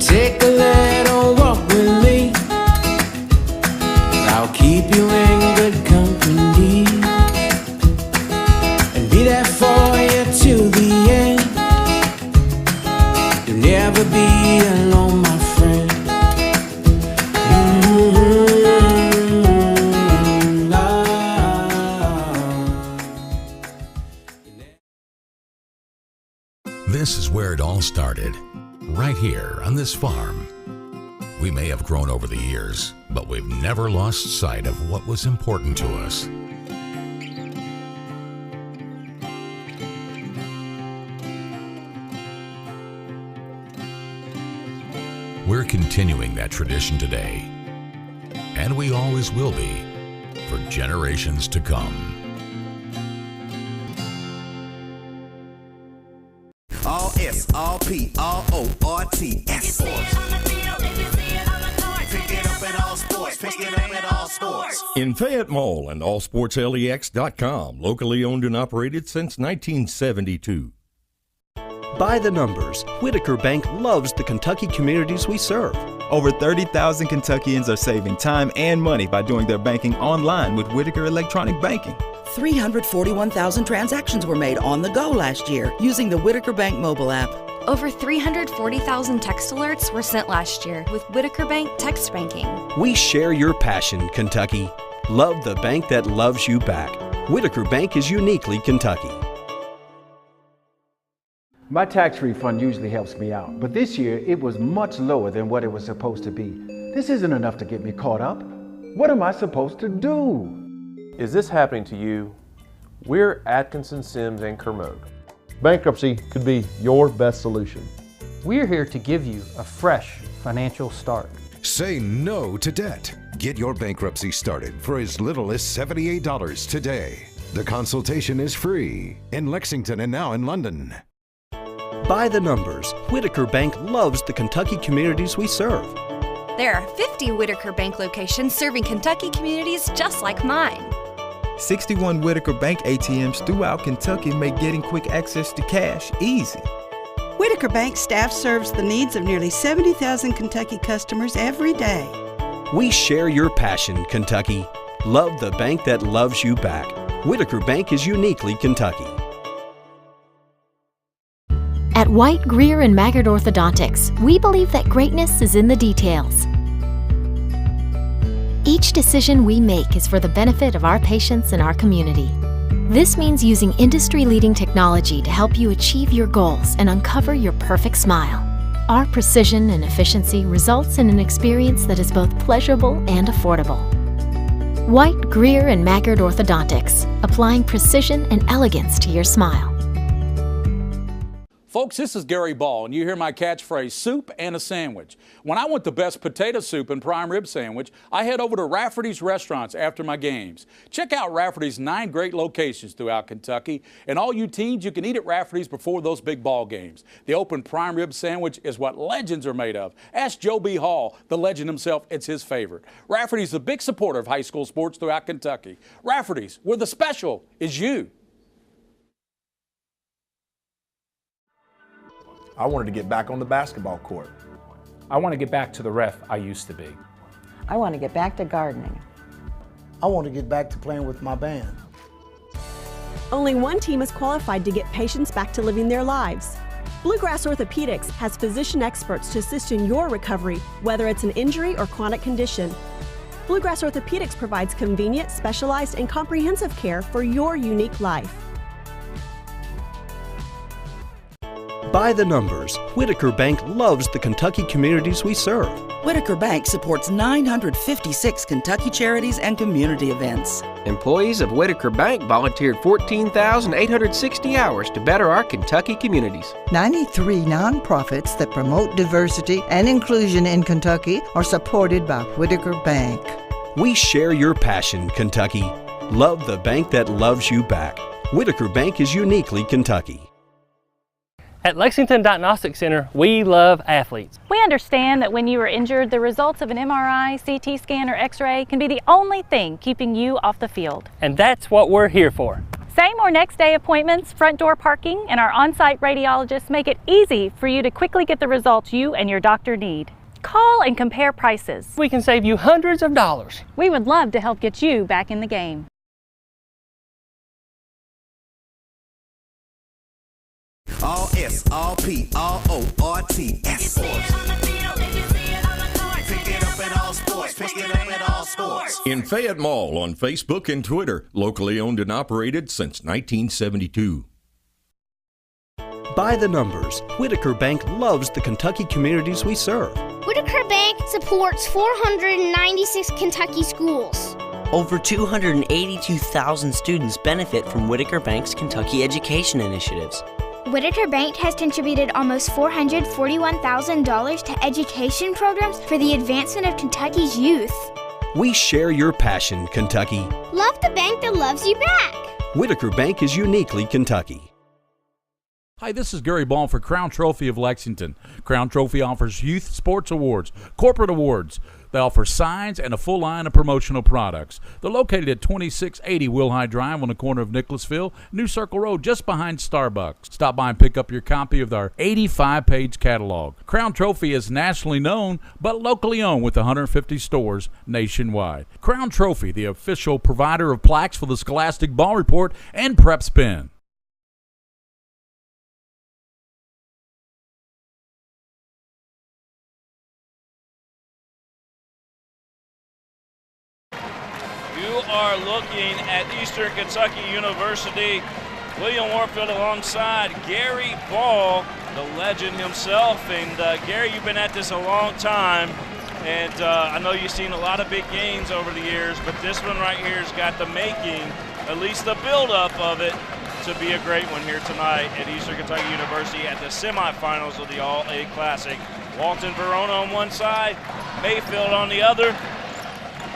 Take a little walk with me. I'll keep you in good company and be there for you till the end. You'll never be alone, my friend. This is where it all started, right here on this farm. We may have grown over the years, but we've never lost sight of what was important to us. We're continuing that tradition today, and we always will be for generations to come. All S, all P, all O, R, T, S Sports. Pick it up at all sports. Pick it up at all sports. In Fayette Mall and allsportslex.com, locally owned and operated since 1972. By the numbers, Whitaker Bank loves the Kentucky communities we serve. Over 30,000 Kentuckians are saving time and money by doing their banking online with Whitaker Electronic Banking. 341,000 transactions were made on the go last year using the Whitaker Bank mobile app. Over 340,000 text alerts were sent last year with Whitaker Bank text banking. We share your passion, Kentucky. Love the bank that loves you back. Whitaker Bank is uniquely Kentucky. My tax refund usually helps me out, but this year it was much lower than what it was supposed to be. This isn't enough to get me caught up. What am I supposed to do? Is this happening to you? We're Atkinson, Sims, and Kermode. Bankruptcy could be your best solution. We're here to give you a fresh financial start. Say no to debt. Get your bankruptcy started for as little as $78 today. The consultation is free in Lexington and now in London. By the numbers, Whitaker Bank loves the Kentucky communities we serve. There are 50 Whitaker Bank locations serving Kentucky communities just like mine. 61 Whitaker Bank ATMs throughout Kentucky make getting quick access to cash easy. Whitaker Bank staff serves the needs of nearly 70,000 Kentucky customers every day. We share your passion, Kentucky. Love the bank that loves you back. Whitaker Bank is uniquely Kentucky. At White, Greer, and Maggard Orthodontics, we believe that greatness is in the details. Each decision we make is for the benefit of our patients and our community. This means using industry-leading technology to help you achieve your goals and uncover your perfect smile. Our precision and efficiency results in an experience that is both pleasurable and affordable. White, Greer, and Maggard Orthodontics, applying precision and elegance to your smile. Folks, this is Gary Ball, and you hear my catchphrase, soup and a sandwich. When I want the best potato soup and prime rib sandwich, I head over to Rafferty's restaurants after my games. Check out Rafferty's 9 great locations throughout Kentucky, and all you teens, you can eat at Rafferty's before those big ball games. The open prime rib sandwich is what legends are made of. Ask Joe B. Hall, the legend himself, it's his favorite. Rafferty's a big supporter of high school sports throughout Kentucky. Rafferty's, where the special is you. I wanted to get back on the basketball court. I want to get back to the ref I used to be. I want to get back to gardening. I want to get back to playing with my band. Only one team is qualified to get patients back to living their lives. Bluegrass Orthopedics has physician experts to assist in your recovery, whether it's an injury or chronic condition. Bluegrass Orthopedics provides convenient, specialized, and comprehensive care for your unique life. By the numbers, Whitaker Bank loves the Kentucky communities we serve. Whitaker Bank supports 956 Kentucky charities and community events. Employees of Whitaker Bank volunteered 14,860 hours to better our Kentucky communities. 93 nonprofits that promote diversity and inclusion in Kentucky are supported by Whitaker Bank. We share your passion, Kentucky. Love the bank that loves you back. Whitaker Bank is uniquely Kentucky. At Lexington Diagnostic Center, we love athletes. We understand that when you are injured, the results of an MRI, CT scan, or X-ray can be the only thing keeping you off the field. And that's what we're here for. Same or next day appointments, front door parking, and our on-site radiologists make it easy for you to quickly get the results you and your doctor need. Call and compare prices. We can save you hundreds of dollars. We would love to help get you back in the game. All S, all P, all O, R, T, S Sports. Pick it up at all sports. Pick it up at all sports. In Fayette Mall on Facebook and Twitter, locally owned and operated since 1972. By the numbers, Whitaker Bank loves the Kentucky communities we serve. Whitaker Bank supports 496 Kentucky schools. Over 282,000 students benefit from Whitaker Bank's Kentucky education initiatives. Whitaker Bank has contributed almost $441,000 to education programs for the advancement of Kentucky's youth. We share your passion, Kentucky. Love the bank that loves you back. Whitaker Bank is uniquely Kentucky. Hi, this is Gary Ball for Crown Trophy of Lexington. Crown Trophy offers youth sports awards, corporate awards. They offer signs and a full line of promotional products. They're located at 2680 Wilhite Drive on the corner of Nicholasville, New Circle Road, just behind Starbucks. Stop by and pick up your copy of our 85-page catalog. Crown Trophy is nationally known, but locally owned with 150 stores nationwide. Crown Trophy, the official provider of plaques for the Scholastic Ball Report and PrepSpin. You are looking at Eastern Kentucky University. William Warfield alongside Gary Ball, the legend himself. And Gary, you've been at this a long time. And I know you've seen a lot of big games over the years, but this one right here has got the making, at least the buildup of it, to be a great one here tonight at Eastern Kentucky University at the semifinals of the All-A Classic. Walton-Verona on one side, Mayfield on the other.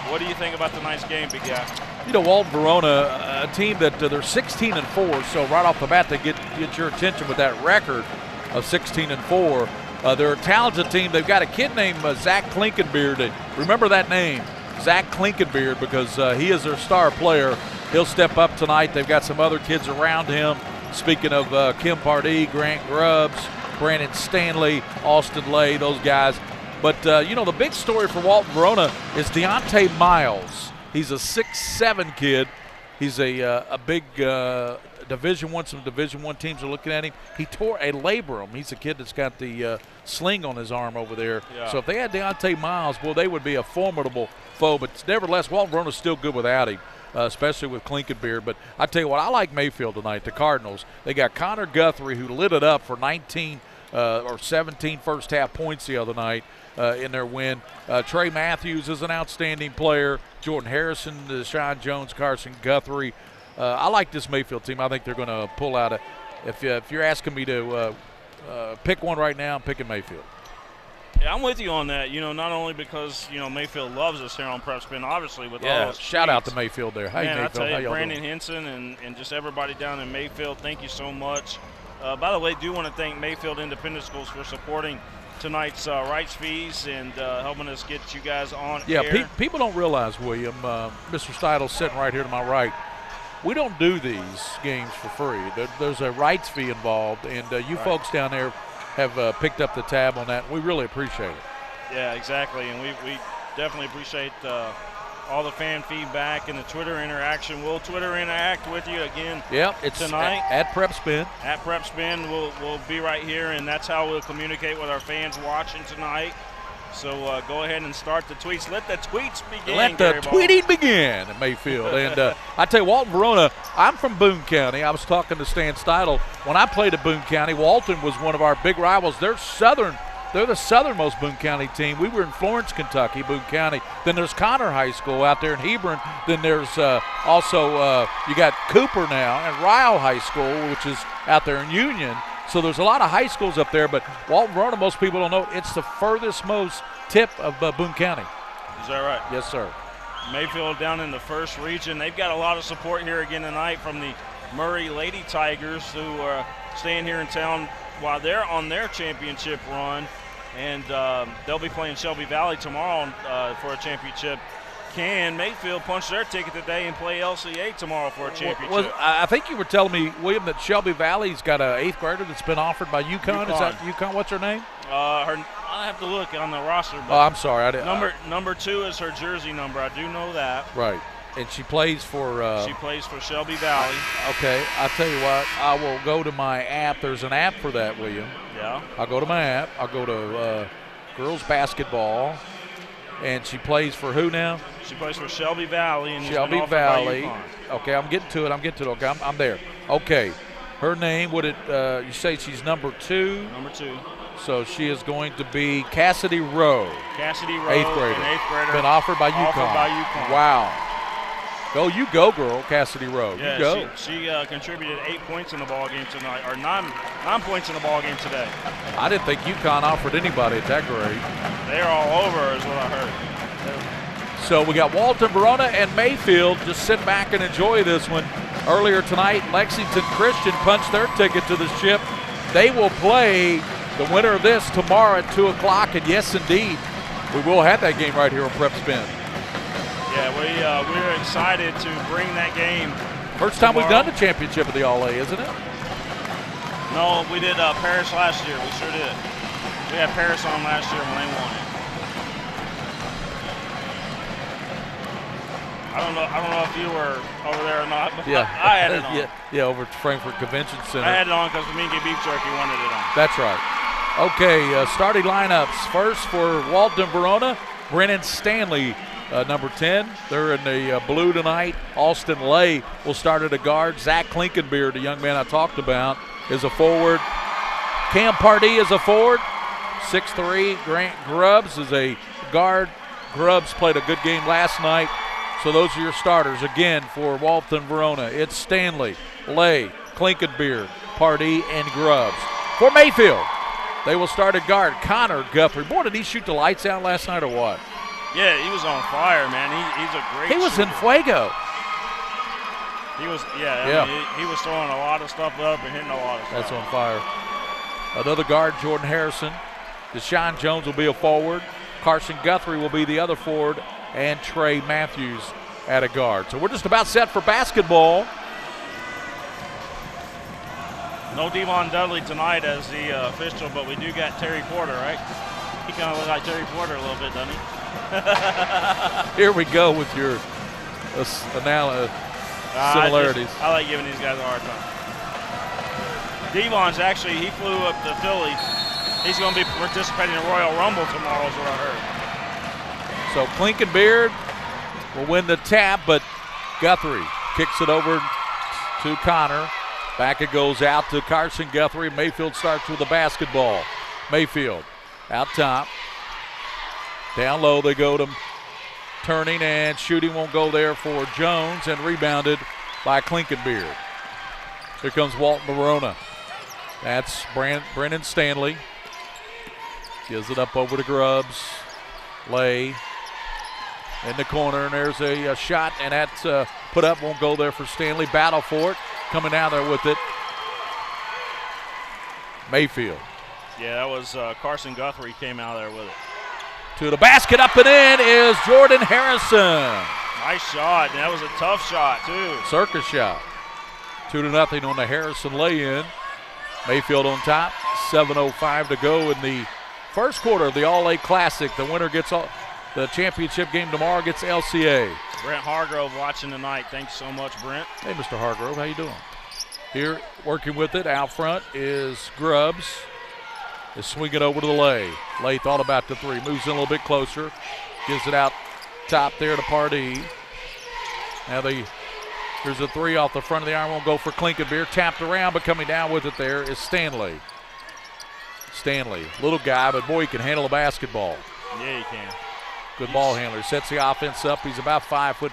What do you think about tonight's game, big guy? You know, Walton-Verona, a team that they're 16-4, so right off the bat they get your attention with that record of 16-4. They're a talented team. They've got a kid named Zach Klinkenbeard. Remember that name, Zach Klinkenbeard, because he is their star player. He'll step up tonight. They've got some other kids around him. Speaking of Kim Pardee, Grant Grubbs, Brandon Stanley, Austin Lay, those guys. But, you know, the big story for Walton-Verona is Deontay Miles. He's a 6'7" kid. He's a big Division I. Some Division I teams are looking at him. He tore a labrum. He's a kid that's got the sling on his arm over there. Yeah. So if they had Deontay Miles, boy, they would be a formidable foe. But nevertheless, Walton-Verona's still good without him, especially with Klinkenbeard. But I tell you what, I like Mayfield tonight, the Cardinals. They got Connor Guthrie, who lit it up for 19 or 17 first-half points the other night. In their win. Trey Matthews is an outstanding player. Jordan Harrison, Deshaun Jones, Carson Guthrie. I like this Mayfield team. I think they're going to pull out if you're asking me to pick one right now, I'm picking Mayfield. Yeah, I'm with you on that. Not only because, Mayfield loves us here on PrepSpin, obviously, with all those shout out tweets. to Mayfield there. Hey, Man, Mayfield, I tell you, how y'all Brandon doing? Henson and just everybody down in Mayfield, thank you so much. By the way, do want to thank Mayfield Independent Schools for supporting tonight's rights fees and helping us get you guys on air. Yeah, people don't realize, William, Mr. Stidle's sitting right here to my right. We don't do these games for free. There's a rights fee involved, and you folks down there have picked up the tab on that. We really appreciate it. Yeah, exactly, and we definitely appreciate all the fan feedback and the Twitter interaction. We'll Twitter interact with you again it's tonight. At PrepSpin. At PrepSpin, we'll be right here, and that's how we'll communicate with our fans watching tonight. So go ahead and start the tweets. Let the tweets begin. Let the tweeting begin at Mayfield. And I tell you, Walton-Verona, I'm from Boone County. I was talking to Stan Steidle. When I played at Boone County, Walton was one of our big rivals. They're the southernmost Boone County team. We were in Florence, Kentucky, Boone County. Then there's Conner High School out there in Hebron. Then there's also you got Cooper now and Ryle High School, which is out there in Union. So there's a lot of high schools up there, but Walton-Verona, most people don't know, it's the furthest most tip of Boone County. Is that right? Yes, sir. Mayfield down in the first region. They've got a lot of support here again tonight from the Murray Lady Tigers, who are staying here in town while they're on their championship run. And they'll be playing Shelby Valley tomorrow for a championship. Can Mayfield punch their ticket today and play LCA tomorrow for a championship? I think you were telling me, William, that Shelby Valley's got an 8th grader that's been offered by UConn. Is that UConn? What's her name? I have to look on the roster. Oh, I'm sorry. I didn't. Number 2 is her jersey number. I do know that. Right. And she plays for she plays for Shelby Valley. Okay. I'll tell you what. I will go to my app. There's an app for that, William. Yeah. I'll go to my app. I'll go to girls basketball. And she plays for who now? She plays for Shelby Valley. And Shelby Valley. Okay, I'm getting to it. Okay, I'm there. Okay. Her name, you say she's number 2? Number 2. So she is going to be Cassidy Rowe. Cassidy Rowe, 8th grader. an 8th grader. Been offered by UConn. Offered by UConn. Wow. You go, girl, Cassidy Rowe. Yeah, you go. She contributed 8 points in the ball game tonight, or 9 points in the ball game today. I didn't think UConn offered anybody at that grade. They're all over, is what I heard. So we got Walton-Verona and Mayfield. Just sit back and enjoy this one. Earlier tonight, Lexington Christian punched their ticket to the ship. They will play the winner of this tomorrow at 2 o'clock. And yes, indeed, we will have that game right here on PrepSpin. Yeah, we're excited to bring that game. First time we've done the championship of the All-A, isn't it? No, we did Paris last year. We sure did. We had Paris on last year when they won it. I don't know if you were over there or not, but yeah. I had it on. Yeah, over at Frankfurt Convention Center. I had it on because Domingue Beef Jerky wanted it on. That's right. Okay, starting lineups. First for Walton-Verona, Brennan Stanley, number 10. They're in the blue tonight. Austin Lay will start at a guard. Zach Klinkenbeard, the young man I talked about, is a forward. Cam Pardee is a forward. 6'3". Grant Grubbs is a guard. Grubbs played a good game last night. So those are your starters. Again, for Walton-Verona, it's Stanley, Lay, Klinkenbeard, Pardee, and Grubbs. For Mayfield, they will start at guard. Connor Guthrie. Boy, did he shoot the lights out last night or what? Yeah, he was on fire, man. He's a great He was shooter. in fuego. He was, I mean, he was throwing a lot of stuff up and hitting a lot of stuff. That's on fire. Another guard, Jordan Harrison. Deshaun Jones will be a forward. Carson Guthrie will be the other forward. And Trey Matthews at a guard. So we're just about set for basketball. No Devon Dudley tonight as the official, but we do got Terry Porter, right? He kind of looks like Terry Porter a little bit, doesn't he? Here we go with your similarities. I like giving these guys a hard time. Devon's actually, he flew up to Philly. He's going to be participating in Royal Rumble tomorrow is what I heard. So Klinkenbeard will win the tap, but Guthrie kicks it over to Connor. Back it goes out to Carson Guthrie. Mayfield starts with the basketball. Mayfield out top. Down low they go to turning, and shooting won't go there for Jones, and rebounded by Klinkenbeard. Here comes Walton-Verona. That's Brennan Stanley. Gives it up over to Grubbs. Lay in the corner, and there's a shot, and that's put up, won't go there for Stanley. Battle for it. Coming down there with it. Mayfield. Yeah, that was Carson Guthrie came out there with it. To the basket, up and in is Jordan Harrison. Nice shot, and that was a tough shot, too. Circus shot. 2-0 on the Harrison lay-in. Mayfield on top. 7:05 to go in the first quarter of the All-A Classic. The winner gets the championship game tomorrow, gets LCA. Brent Hargrove watching tonight. Thanks so much, Brent. Hey, Mr. Hargrove, how you doing? Here, working with it out front is Grubbs. Is swinging over to the Lay. Lay thought about the three. Moves in a little bit closer. Gives it out top there to Pardee. Now here's a three off the front of the iron. Won't go for Klinkenbeer. Tapped around, but coming down with it there is Stanley. Stanley, little guy, but boy, he can handle a basketball. Yeah, he can. Good ball handler. Sets the offense up. He's about 5'5".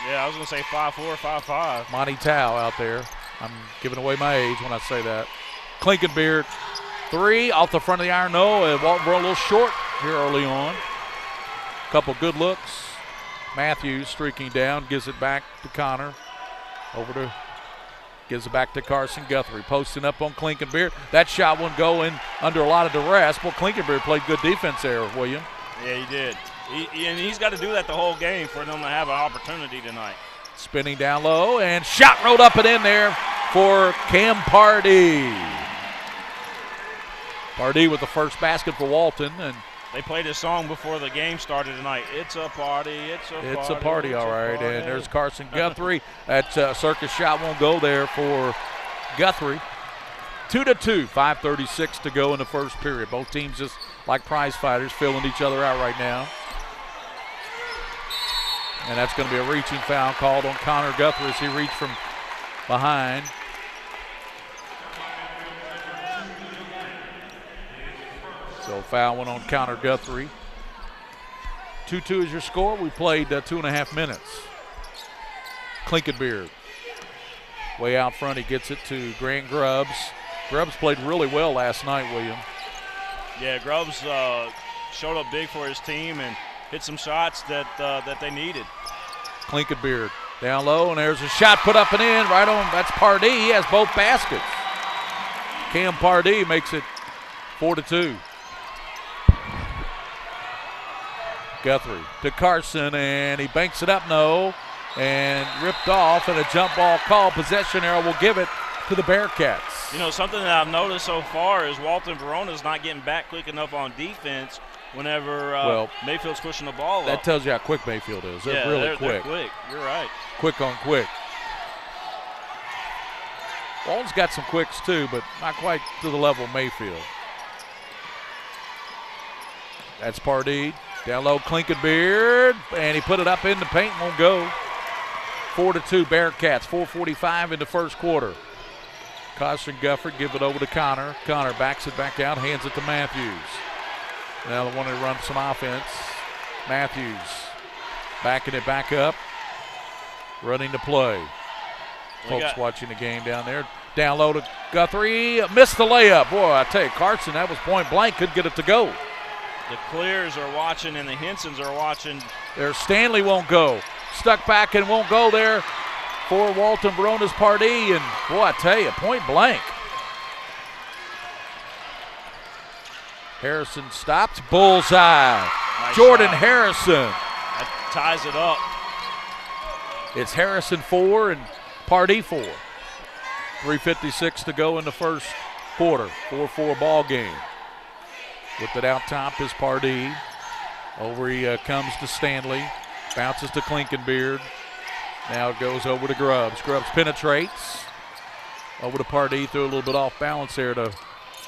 Yeah, I was going to say 5'4", 5'5". Monty Tao out there. I'm giving away my age when I say that. Klinkenbeer. Three off the front of the iron, no. Walton-Verona a little short here early on. Couple good looks. Matthews streaking down, gives it back to Connor. Gives it back to Carson Guthrie. Posting up on Klinkenbeer. That shot wouldn't go in under a lot of duress. Well, Klinkenbeer played good defense there, William. Yeah, he did. And he's got to do that the whole game for them to have an opportunity tonight. Spinning down low, and shot rolled up and in there for Cam Pardee. Pardee with the first basket for Walton. And they played this song before the game started tonight. It's a party, it's a party. It's a party, all right. And there's Carson Guthrie. That circus shot won't go there for Guthrie. 2-2, 5:36 to go in the first period. Both teams just like prize fighters, filling each other out right now. And that's going to be a reaching foul called on Connor Guthrie as he reached from behind. So foul went on Connor Guthrie. 2-2 is your score. We played 2.5 minutes. Klinkenbeer way out front. He gets it to Grant Grubbs. Grubbs played really well last night, William. Yeah, Grubbs showed up big for his team and hit some shots that they needed. Klinkenbeer down low, and there's a shot put up and in right on. That's Pardee. He has both baskets. Cam Pardee makes it 4-2. Guthrie to Carson, and he banks it up, no, and ripped off, and a jump ball call. Possession arrow will give it to the Bearcats. You know, something that I've noticed so far is Walton-Verona is not getting back quick enough on defense whenever Mayfield's pushing the ball that up. tells you how quick Mayfield is. They're really quick. They're quick. You're right. Quick on quick. Walton's got some quicks too, but not quite to the level of Mayfield. That's Pardee. Down low, Klinkenbeer, and he put it up in the paint, won't go. 4-2 Bearcats, 4:45 in the first quarter. Carson Guthrie give it over to Connor. Connor backs it back out, hands it to Matthews. Now they want to run some offense. Matthews backing it back up, running the play. Folks watching the game down there. Down low to Guthrie, missed the layup. Boy, I tell you, Carson, that was point blank, couldn't get it to go. The Clears are watching and the Hensons are watching. There's Stanley won't go. Stuck back and won't go there for Walton-Verona's Pardee. And boy, I tell you, point blank. Harrison stopped. Bullseye. Nice Jordan shot. Harrison. That ties it up. It's Harrison 4 and Pardee 4. 3:56 to go in the first quarter. 4-4 ball game. With it out top is Pardee. Over he comes to Stanley. Bounces to Klinkenbeer. Now it goes over to Grubbs. Grubbs penetrates. Over to Pardee. Threw a little bit off balance there to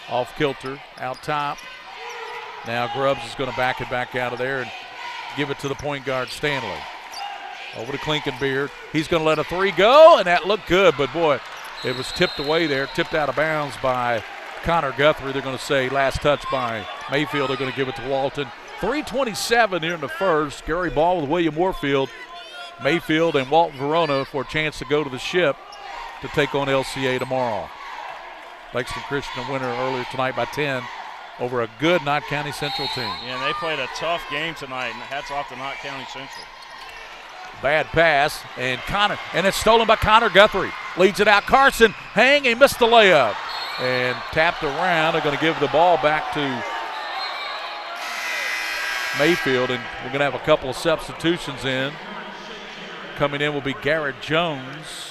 off kilter. Out top. Now Grubbs is going to back it back out of there and give it to the point guard Stanley. Over to Klinkenbeer. He's going to let a three go, and that looked good, but boy, it was tipped away there, tipped out of bounds by Connor Guthrie. They're going to say last touch by Mayfield. They're going to give it to Walton. 3:27 here in the first. Gary Ball with William Warfield. Mayfield and Walton-Verona for a chance to go to the ship to take on LCA tomorrow. Lexington Christian a winner earlier tonight by 10 over a good Knott County Central team. Yeah, and they played a tough game tonight, and hats off to Knott County Central. Bad pass, and Connor, and it's stolen by Connor Guthrie. Leads it out. Carson, he missed the layup. And tapped around. They're going to give the ball back to Mayfield, and we're going to have a couple of substitutions in. Coming in will be Garrett Jones.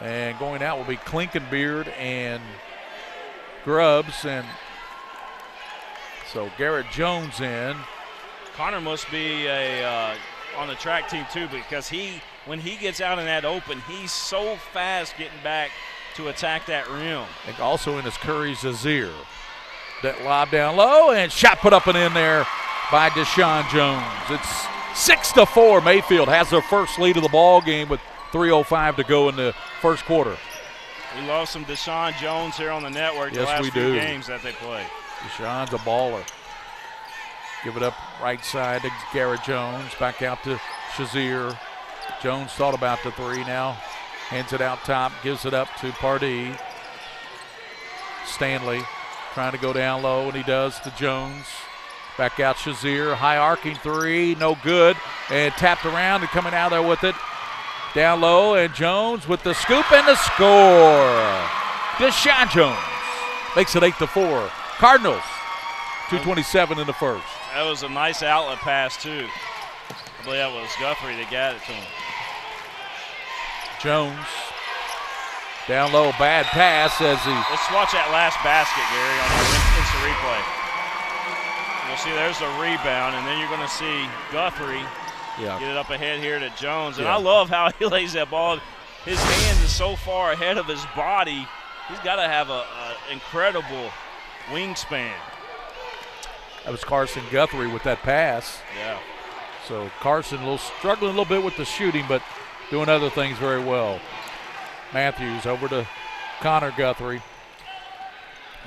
And going out will be Klinkenbeard and Grubbs. And so Garrett Jones in. Connor must be on the track team too, because when he gets out in that open, he's so fast getting back to attack that rim. And also in his Curry Zazier. That lob down low, and shot put up and in there by Deshaun Jones. It's 6-4. Mayfield has their first lead of the ball game with 3:05 to go in the first quarter. We love some Deshaun Jones here on the network. Yes, the last we few do. Games that they play. Deshaun's a baller. Give it up right side to Garrett Jones. Back out to Shazier. Jones thought about the three now. Hands it out top. Gives it up to Pardee. Stanley trying to go down low, and he does to Jones. Back out Shazier. High arcing three. No good. And tapped around and coming out there with it. Down low, and Jones with the scoop and the score. Deshaun Jones makes it 8-4. Cardinals, 2:27 in the first. That was a nice outlet pass, too. I believe that was Guthrie that got it to him. Jones down low, bad pass as he. Let's watch that last basket, Gary, on the instant replay. You'll see there's a rebound, and then you're going to see Guthrie get it up ahead here to Jones. And I love how he lays that ball. His hand is so far ahead of his body. He's got to have an incredible wingspan. That was Carson Guthrie with that pass. Yeah. So Carson struggling a little bit with the shooting, but doing other things very well. Matthews over to Connor Guthrie.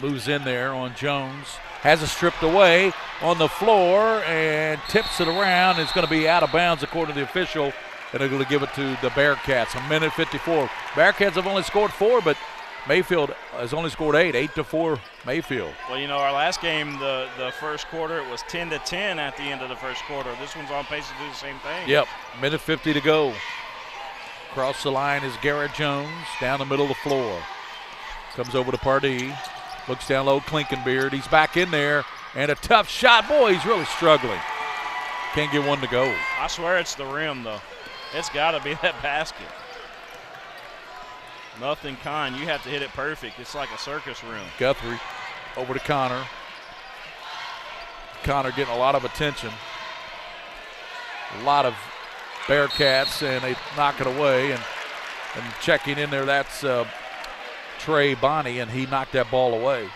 Moves in there on Jones. Has it stripped away on the floor and tips it around. It's going to be out of bounds according to the official, and they're going to give it to the Bearcats. 1:54. Bearcats have only scored 4, but Mayfield has only scored 8. 8-4 Mayfield. Well, you know, our last game, the first quarter, it was 10-10 at the end of the first quarter. This one's on pace to do the same thing. Yep, 1:50 to go. Across the line is Garrett Jones, down the middle of the floor. Comes over to Pardee. Looks down low, Klinkenbeard. He's back in there, and a tough shot. Boy, he's really struggling. Can't get one to go. I swear it's the rim, though. It's got to be that basket. Nothing kind. You have to hit it perfect. It's like a circus rim. Guthrie over to Connor. Connor getting a lot of attention. A lot of Bearcats, and they knock it away. And checking in there, that's Trey Bonney, and he knocked that ball away.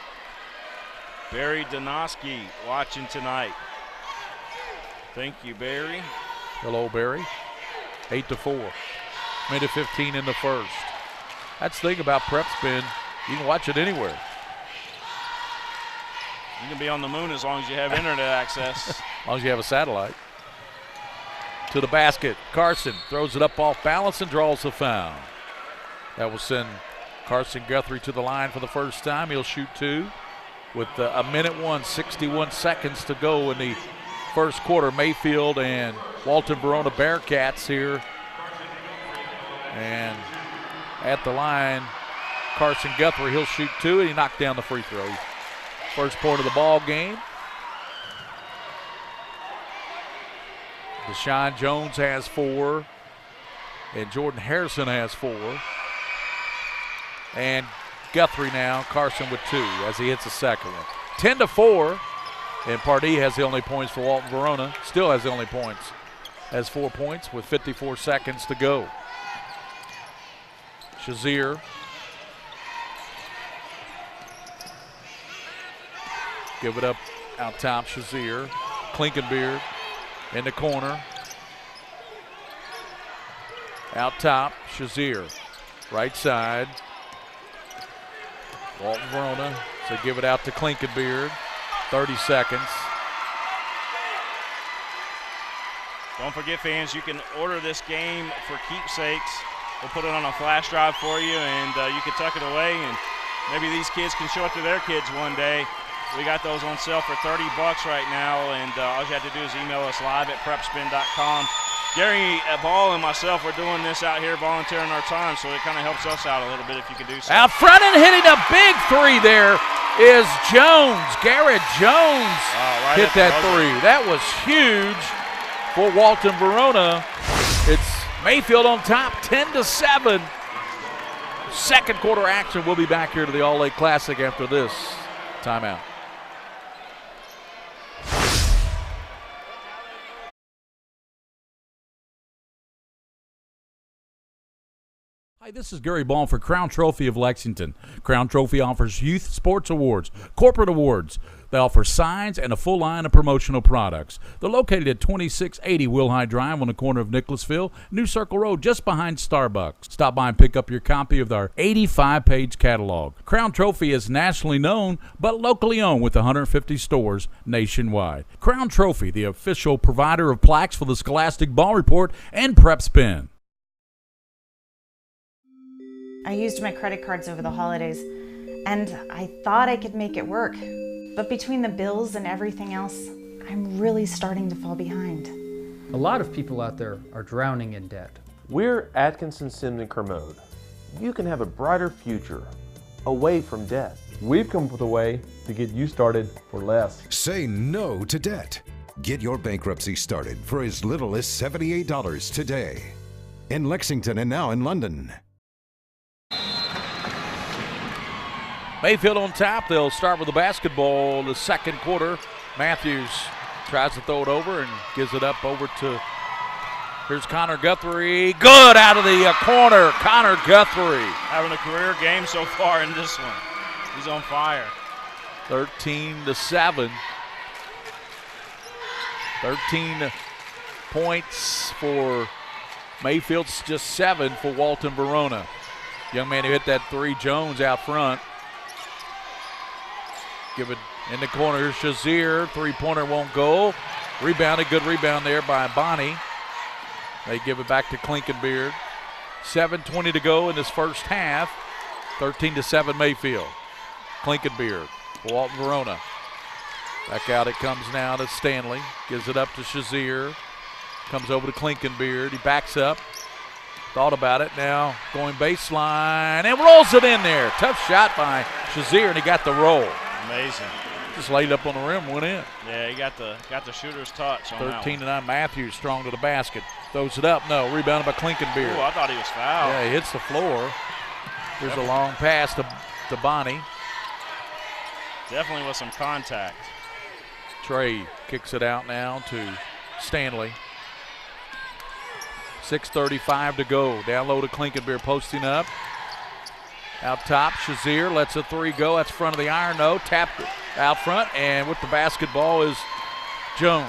Barry Donoski watching tonight. Thank you, Barry. Hello, Barry. 8-4. 1:15 in the first. That's the thing about PrepSpin. You can watch it anywhere. You can be on the moon as long as you have internet access. As long as you have a satellite. To the basket. Carson throws it up off balance and draws the foul. That will send Carson Guthrie to the line for the first time. He'll shoot 2 with 1:61 seconds to go in the first quarter. Mayfield and Walton-Verona Bearcats here. And at the line, Carson Guthrie, he'll shoot 2, and he knocked down the free throw. First point of the ball game. Deshaun Jones has 4, and Jordan Harrison has 4. And Guthrie now, Carson with 2 as he hits the second one. 10-4, and Pardee has the only points for Walton-Verona. Still has the only points. Has 4 points with 54 seconds to go. Shazier. Give it up out top, Shazier. Klinkenbeard in the corner. Out top, Shazier. Right side. Walton-Verona, so give it out to Klinkenbeard. 30 seconds. Don't forget, fans, you can order this game for keepsakes. We'll put it on a flash drive for you, and you can tuck it away and maybe these kids can show it to their kids one day. We got those on sale for $30 right now, and all you have to do is email us live at PrepSpin.com. Gary Ball and myself are doing this out here, volunteering our time, so it kind of helps us out a little bit if you can do so. Out front and hitting a big three there is Jones. Garrett Jones hit that three. That was huge for Walton-Verona. It's Mayfield on top, 10-7. Second quarter action. We'll be back here to the All-Lake Classic after this timeout. Hi, this is Gary Ball for Crown Trophy of Lexington. Crown Trophy offers youth sports awards, corporate awards. They offer signs and a full line of promotional products. They're located at 2680 Wilhite Drive on the corner of Nicholasville, New Circle Road, just behind Starbucks. Stop by and pick up your copy of our 85-page catalog. Crown Trophy is nationally known, but locally owned with 150 stores nationwide. Crown Trophy, the official provider of plaques for the Scholastic Ball Report and PrepSpin. I used my credit cards over the holidays, and I thought I could make it work. But between the bills and everything else, I'm really starting to fall behind. A lot of people out there are drowning in debt. We're Atkinson Simon Kermode. You can have a brighter future away from debt. We've come up with a way to get you started for less. Say no to debt. Get your bankruptcy started for as little as $78 today. In Lexington and now in London. Mayfield on top. They'll start with the basketball the second quarter. Matthews tries to throw it over and gives it up over to, here's Connor Guthrie. Good out of the corner. Connor Guthrie. Having a career game so far in this one. He's on fire. 13-7. 13 points for Mayfield, just 7 for Walton-Verona. Young man who hit that three, Jones, out front. Give it in the corner. Shazier, three-pointer won't go. Rebounded, good rebound there by Bonnie. They give it back to Klinkenbeard. 7:20 to go in this first half. 13-7 Mayfield. Klinkenbeard for Walton-Verona. Back out it comes now to Stanley. Gives it up to Shazier. Comes over to Klinkenbeard. He backs up. Thought about it, now going baseline and rolls it in there. Tough shot by Shazier, and he got the roll. Amazing. Just laid up on the rim, went in. Yeah, he got the shooter's touch on 13-9, Matthews strong to the basket. Throws it up, no, rebounded by Klinkenbeard. Ooh, I thought he was fouled. Yeah, he hits the floor. Here's a long pass to Bonnie. Definitely with some contact. Trey kicks it out now to Stanley. 6:35 to go. Down low to Klinkenbeard, posting up. Out top, Shazier lets a three go. That's front of the iron, no. Tapped it out front, and with the basketball is Jones.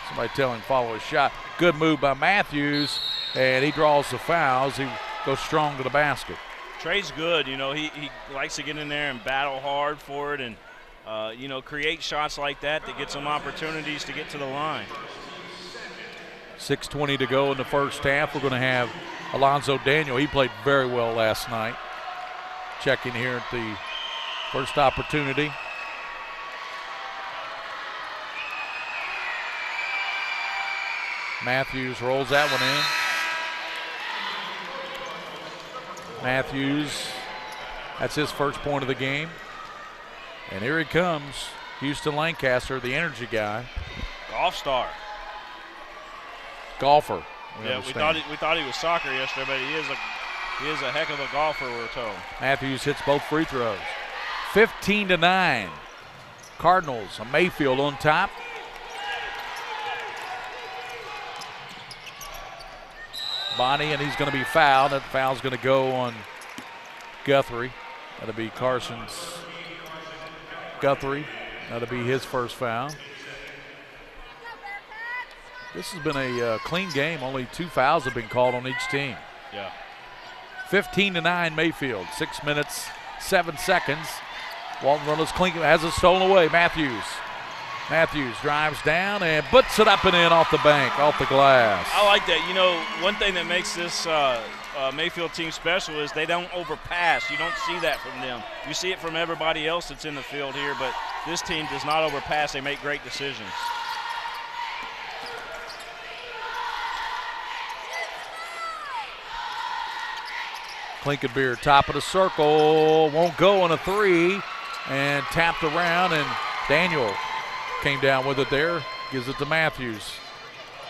Somebody tell him follow his shot. Good move by Matthews, and he draws the fouls. He goes strong to the basket. Trey's good. You know, he likes to get in there and battle hard for it and, you know, create shots like that get some opportunities to get to the line. 6:20 to go in the first half. We're going to have Alonzo Daniel. He played very well last night. Checking here at the first opportunity. Matthews rolls that one in. Matthews, that's his first point of the game. And here he comes, Houston Lancaster, the energy guy. Golf star. Golfer. Yeah, we thought he was soccer yesterday, but he is a heck of a golfer, we're told. Matthews hits both free throws. 15-9. Cardinals, Mayfield on top. Bonnie, and he's going to be fouled. That foul's going to go on Guthrie. That'll be Carson's Guthrie. That'll be his first foul. This has been a clean game. Only 2 fouls have been called on each team. Yeah. 15-9 Mayfield. 6 minutes, 7 seconds. Walton-Verona's Klinkenbeard has it stolen away. Matthews drives down and puts it up and in off the bank, off the glass. I like that. You know, one thing that makes this Mayfield team special is they don't overpass. You don't see that from them. You see it from everybody else that's in the field here, but this team does not overpass. They make great decisions. Klinkenbeer, top of the circle, won't go on a 3, and tapped around, and Daniel came down with it there, gives it to Matthews.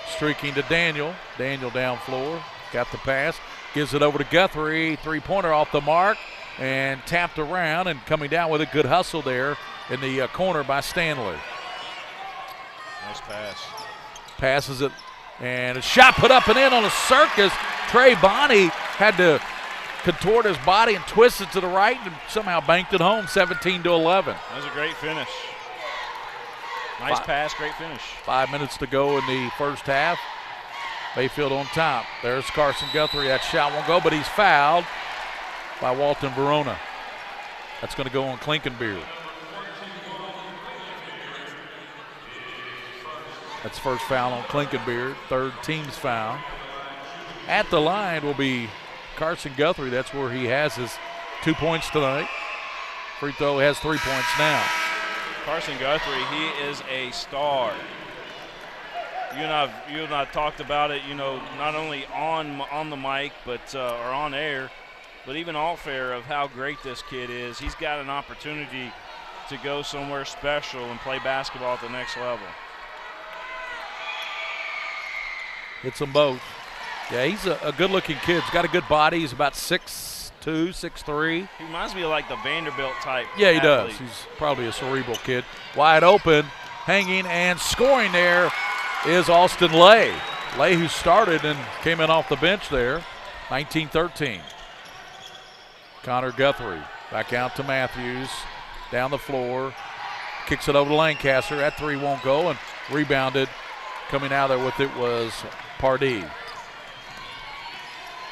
Streaking to Daniel. Daniel down floor, got the pass, gives it over to Guthrie, three-pointer off the mark, and tapped around, and coming down with a good hustle there in the corner by Stanley. Nice pass. Passes it, and a shot put up and in on a circus. Trey Bonney had to contort his body and twist it to the right and somehow banked it home, 17-11. That was a great finish. Nice pass, great finish. 5 minutes to go in the first half. Mayfield on top. There's Carson Guthrie. That shot won't go, but he's fouled by Walton-Verona. That's going to go on Klinkenbeer. That's first foul on Klinkenbeer, third team's foul. At the line will be Carson Guthrie. That's where he has his 2 points tonight. Free throw has 3 points now. Carson Guthrie, he is a star. You and I talked about it, not only on the mic, but or on air, but even off air of how great this kid is. He's got an opportunity to go somewhere special and play basketball at the next level. Hits them both. Yeah, he's a good-looking kid. He's got a good body. He's about 6'2", 6'3". He reminds me of like the Vanderbilt type. Yeah, he athlete. does. He's probably a cerebral kid. Wide open, hanging, and scoring there is Austin Lay. Lay, who started and came in off the bench there, 19-13. Connor Guthrie back out to Matthews, down the floor, kicks it over to Lancaster. That 3 won't go, and rebounded. Coming out there with it was Pardee.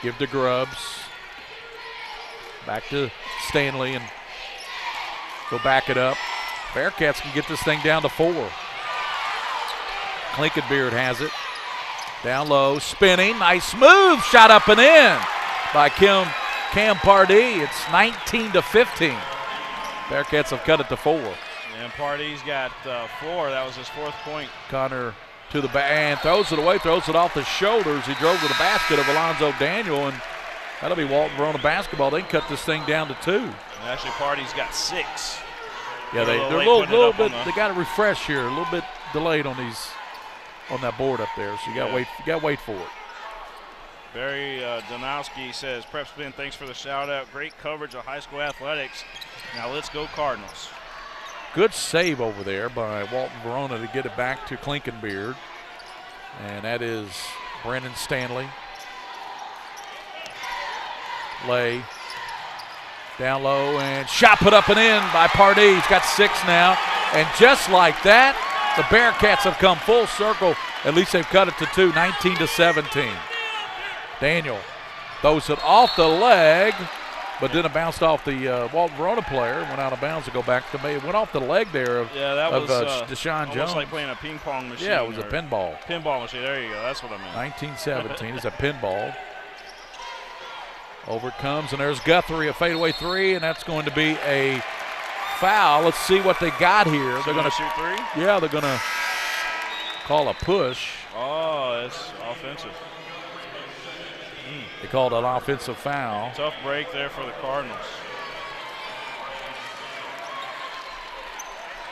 Give to Grubbs. Back to Stanley and go back it up. Bearcats can get this thing down to 4. Klinkenbeard has it. Down low, spinning. Nice move. Shot up and in by Cam Pardee. It's 19-15. Bearcats have cut it to 4. And Pardee's got 4. That was his 4th point. Connor to the back and throws it away, throws it off the shoulders. He drove to the basket of Alonzo Daniel, and that'll be Walton-Verona basketball. They can cut this thing down to 2. And actually, Pardee's got 6. Yeah, they're a little bit. They got to refresh here. A little bit delayed on that board up there. So you got to wait for it. Barry Donowski says, PrepSpin, thanks for the shout out. Great coverage of high school athletics. Now let's go Cardinals. Good save over there by Walton-Verona to get it back to Klinkenbeard. And that is Brandon Stanley. Lay down low and shot put up and in by Pardee. He's got 6 now. And just like that, the Bearcats have come full circle. At least they've cut it to 2, 19-17. Daniel throws it off the leg, but then it bounced off the Walton-Verona player, went out of bounds to go back to me. It went off the leg there of, Deshaun Jones. Almost like playing a ping pong machine. Yeah, it was a pinball. Pinball machine, there you go, that's what I meant. 1917 is a pinball. Over it comes, and there's Guthrie, a fadeaway 3, and that's going to be a foul. Let's see what they got here. They're going to shoot 3? Yeah, they're going to call a push. Oh, it's offensive. They called an offensive foul. Tough break there for the Cardinals.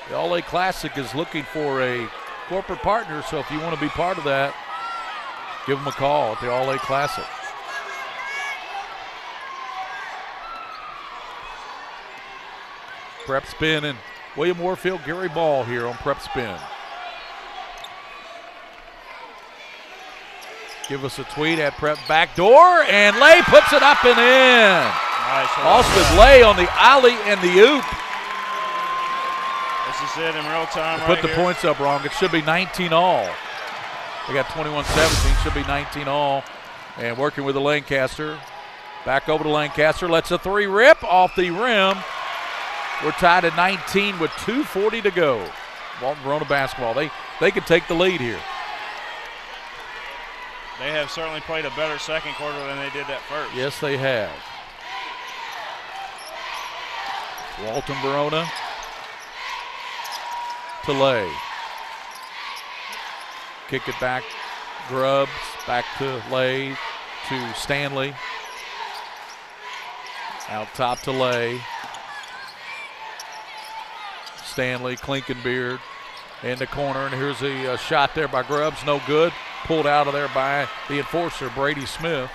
The All-A Classic is looking for a corporate partner, so if you want to be part of that, give them a call at the All-A Classic. PrepSpin and William Warfield, Gary Ball here on PrepSpin. Give us a tweet at Prep Backdoor, and Lay puts it up and in. Nice. Austin Lay on the alley and the oop. This is it in real time. Put the points up wrong. It should be 19 all. They got 21-17. Should be 19 all. And working with the Lancaster. Back over to Lancaster. Lets a 3 rip off the rim. We're tied at 19 with 2:40 to go. Walton-Verona basketball. They can take the lead here. They have certainly played a better second quarter than they did that first. Yes, they have. Walton-Verona to Lay. Kick it back. Grubbs back to Lay to Stanley. Out top to Lay. Stanley, Klinkenbeard in the corner, and here's a shot there by Grubbs. No good. Pulled out of there by the enforcer, Brady Smith.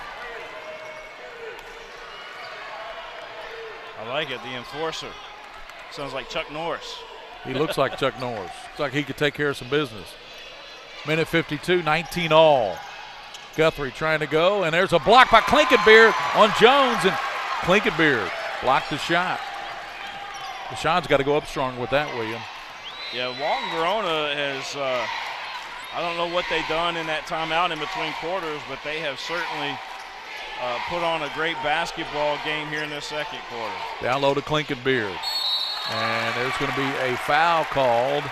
I like it, the enforcer. Sounds like Chuck Norris. He looks like Chuck Norris. Looks like he could take care of some business. Minute 52, 19 all. Guthrie trying to go, and there's a block by Klinkenbeard on Jones, and Klinkenbeard blocked the shot. Deshaun's got to go up strong with that, William. Yeah, Walton-Verona has, I don't know what they've done in that timeout in between quarters, but they have certainly put on a great basketball game here in this second quarter. Down low to Klinkenbeard. And there's going to be a foul called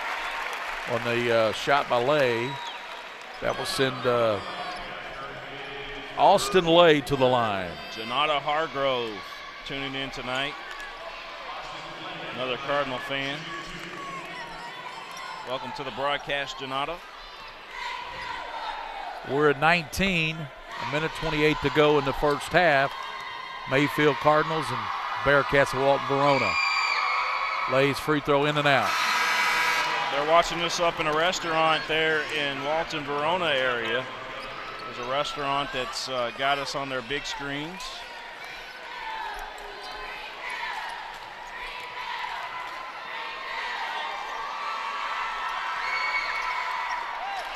on the shot by Lay. That will send Austin Lay to the line. Janata Hargrove tuning in tonight. Another Cardinal fan. Welcome to the broadcast, Janata. We're at 19, a minute 28 to go in the first half. Mayfield Cardinals and Bearcats of Walton-Verona. Lay's free throw in and out. They're watching this up in a restaurant there in Walton-Verona area. There's a restaurant that's got us on their big screens.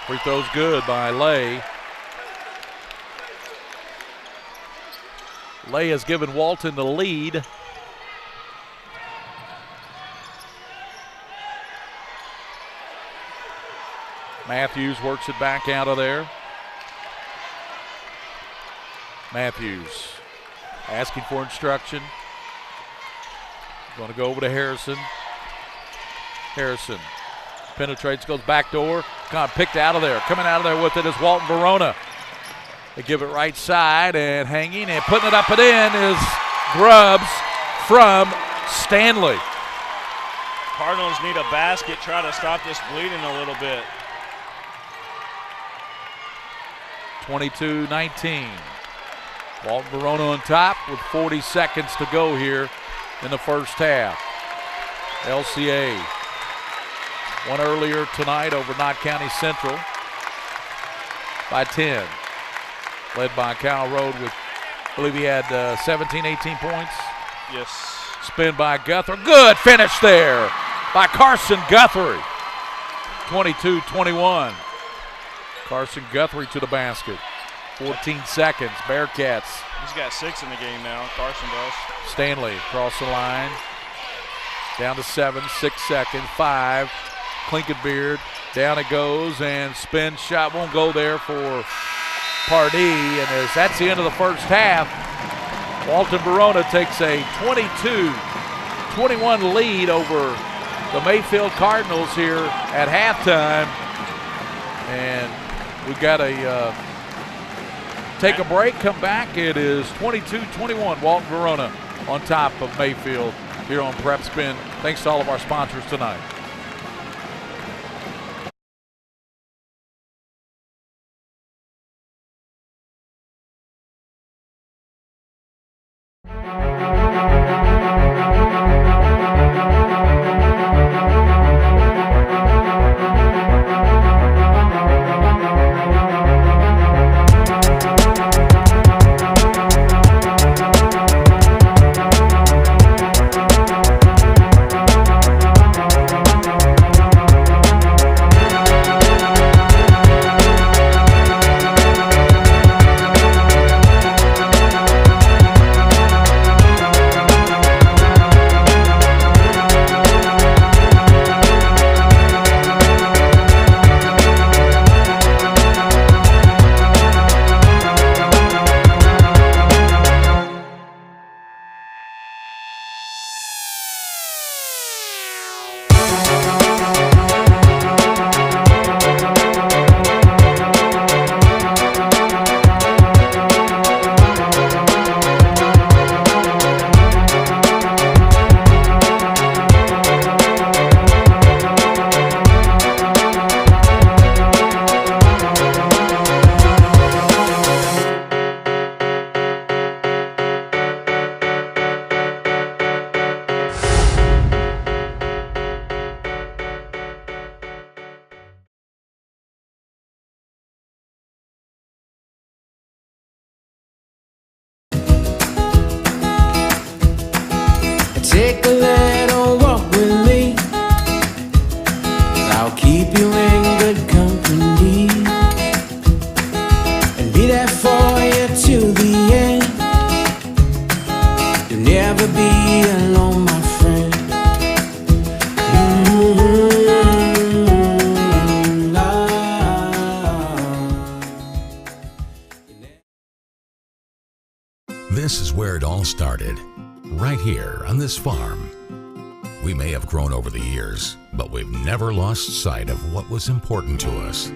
Free throw's good by Lay. Lay has given Walton the lead. Matthews works it back out of there. Matthews asking for instruction. Going to go over to Harrison. Harrison penetrates, goes back door. Kind of picked out of there. Coming out of there with it is Walton-Verona. They give it right side and hanging and putting it up and in is Grubbs from Stanley. Cardinals need a basket, try to stop this bleeding a little bit. 22-19. Walton-Verona on top with 40 seconds to go here in the first half. LCA won earlier tonight over Knott County Central by 10. Led by Kyle Road with, I believe he had 17, 18 points. Yes. Spin by Guthrie. Good finish there by Carson Guthrie. 22-21. Carson Guthrie to the basket. 14 seconds. Bearcats. He's got 6 in the game now. Carson does. Stanley across the line. Down to 7, 6 seconds. 5. Klinkenbeard. Down it goes, and spin shot won't go there for Pardee. And as that's the end of the first half, Walton-Verona takes a 22-21 lead over the Mayfield Cardinals here at halftime. And we've got to take a break, come back. It is 22-21, Walton-Verona on top of Mayfield here on PrepSpin. Thanks to all of our sponsors tonight. take a little walk with me. I'll keep you in good company and be there for you to the end. You'll never be alone, my friend. This is where it all started, right here on this farm. We may have grown over the years, but we've never lost sight of what was important to us.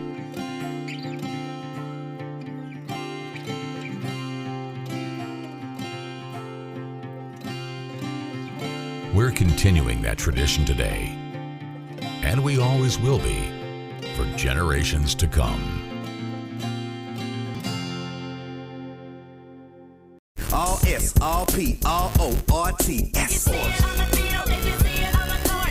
We're continuing that tradition today, and we always will be for generations to come. All S, all P, all O, R, T, S Sports.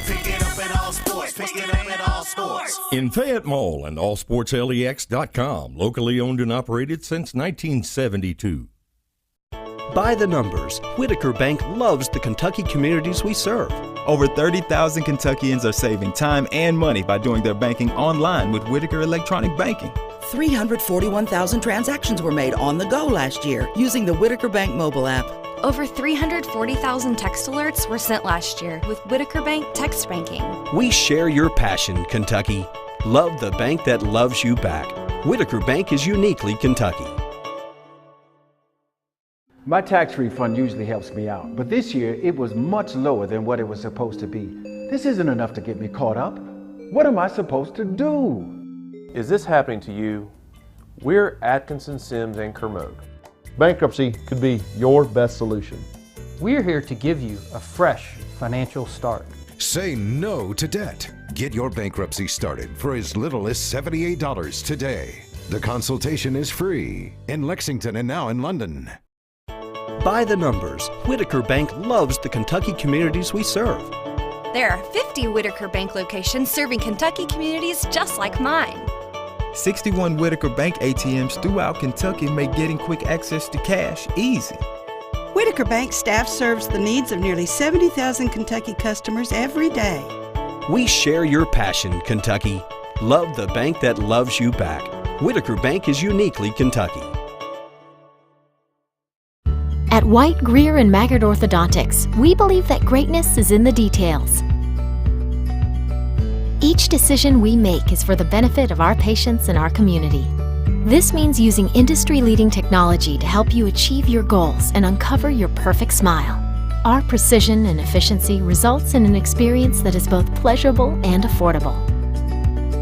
Pick it up at all sports. Pick it up at all sports. In Fayette Mall and allsportslex.com, locally owned and operated since 1972. By the numbers, Whitaker Bank loves the Kentucky communities we serve. Over 30,000 Kentuckians are saving time and money by doing their banking online with Whitaker Electronic Banking. 341,000 transactions were made on the go last year using the Whitaker Bank mobile app. Over 340,000 text alerts were sent last year with Whitaker Bank Text Banking. We share your passion, Kentucky. Love the bank that loves you back. Whitaker Bank is uniquely Kentucky. My tax refund usually helps me out, but this year it was much lower than what it was supposed to be. This isn't enough to get me caught up. What am I supposed to do? Is this happening to you? We're Atkinson, Sims, and Kermode. Bankruptcy could be your best solution. We're here to give you a fresh financial start. Say no to debt. Get your bankruptcy started for as little as $78 today. The consultation is free in Lexington and now in London. By the numbers, Whitaker Bank loves the Kentucky communities we serve. There are 50 Whitaker Bank locations serving Kentucky communities just like mine. 61 Whitaker Bank ATMs throughout Kentucky make getting quick access to cash easy. Whitaker Bank staff serves the needs of nearly 70,000 Kentucky customers every day. We share your passion, Kentucky. Love the bank that loves you back. Whitaker Bank is uniquely Kentucky. At White, Greer, and Maggard Orthodontics, we believe that greatness is in the details. Each decision we make is for the benefit of our patients and our community. This means using industry-leading technology to help you achieve your goals and uncover your perfect smile. Our precision and efficiency results in an experience that is both pleasurable and affordable.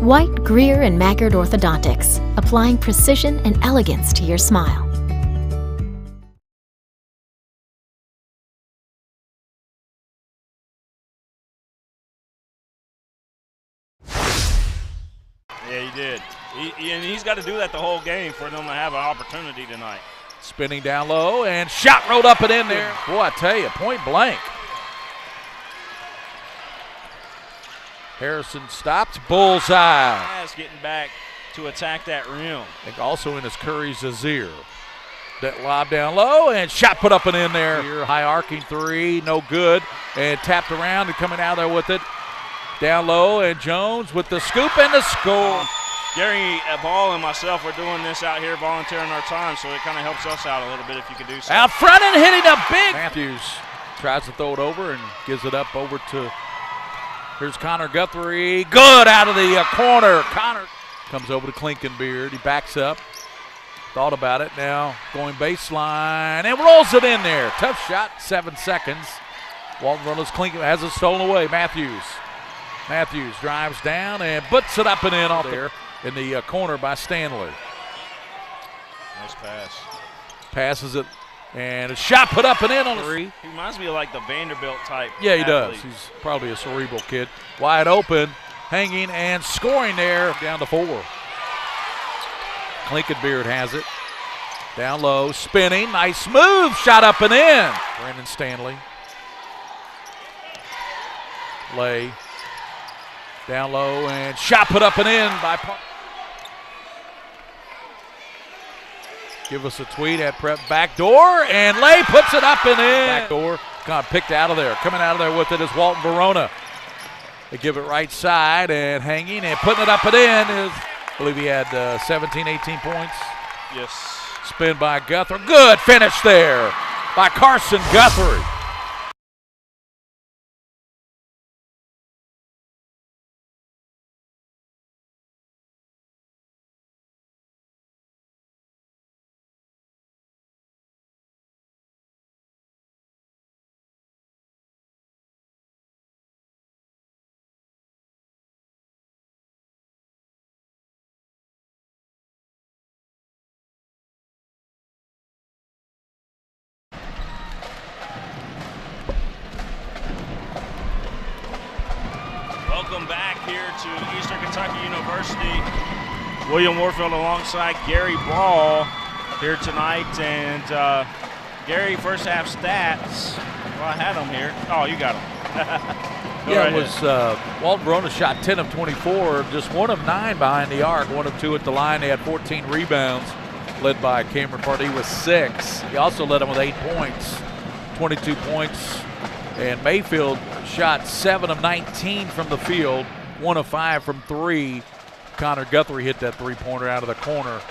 White, Greer, and Maggard Orthodontics, applying precision and elegance to your smile. Yeah, he did. And he's got to do that the whole game for them to have an opportunity tonight. Spinning down low and shot rolled up and in there. Boy, I tell you, point blank. Harrison stopped, bullseye. Getting back to attack that rim. I think also in his Curry's Azir. That lob down low and shot put up and in there. Here, high arcing three, no good. And tapped around and coming out there with it. Down low, and Jones with the scoop and the score. Gary Ball and myself are doing this out here, volunteering our time, so it kind of helps us out a little bit if you could do so. Out front and hitting a big. Matthews tries to throw it over and gives it up over to, here's Connor Guthrie. Good out of the corner. Connor comes over to Klinkenbeard. He backs up. Thought about it. Now going baseline and rolls it in there. Tough shot, 7 seconds. Walton-Verona's Klinken has it stolen away. Matthews drives down and puts it up and in off there in the corner by Stanley. Nice pass. Passes it, and a shot put up and in on the three. He reminds me of like the Vanderbilt type. Yeah, he athlete. does. He's probably a cerebral kid. Wide open, hanging and scoring there, down to 4. Klinkenbeard has it. Down low, spinning, nice smooth shot up and in. Brandon Stanley. Lay. Down low and shot put up and in by Park. Give us a tweet at Prep backdoor, and Lay puts it up and in. Backdoor Kind of picked out of there. Coming out of there with it is Walton-Verona. They give it right side and hanging and putting it up and in is, I believe he had 17, 18 points. Yes. Spin by Guthrie. Good finish there by Carson Guthrie. Welcome back here to Eastern Kentucky University. William Warfield alongside Gary Ball here tonight. And Gary, first half stats. Well, I had them here. Oh, you got them. Yeah, it was Walton-Verona shot 10 of 24, just 1 of 9 behind the arc, 1 of 2 at the line. They had 14 rebounds, led by Cameron Pardee with 6. He also led them with 8 points, 22 points. And Mayfield shot 7 of 19 from the field, 1 of 5 from 3. Connor Guthrie hit that three-pointer out of the corner.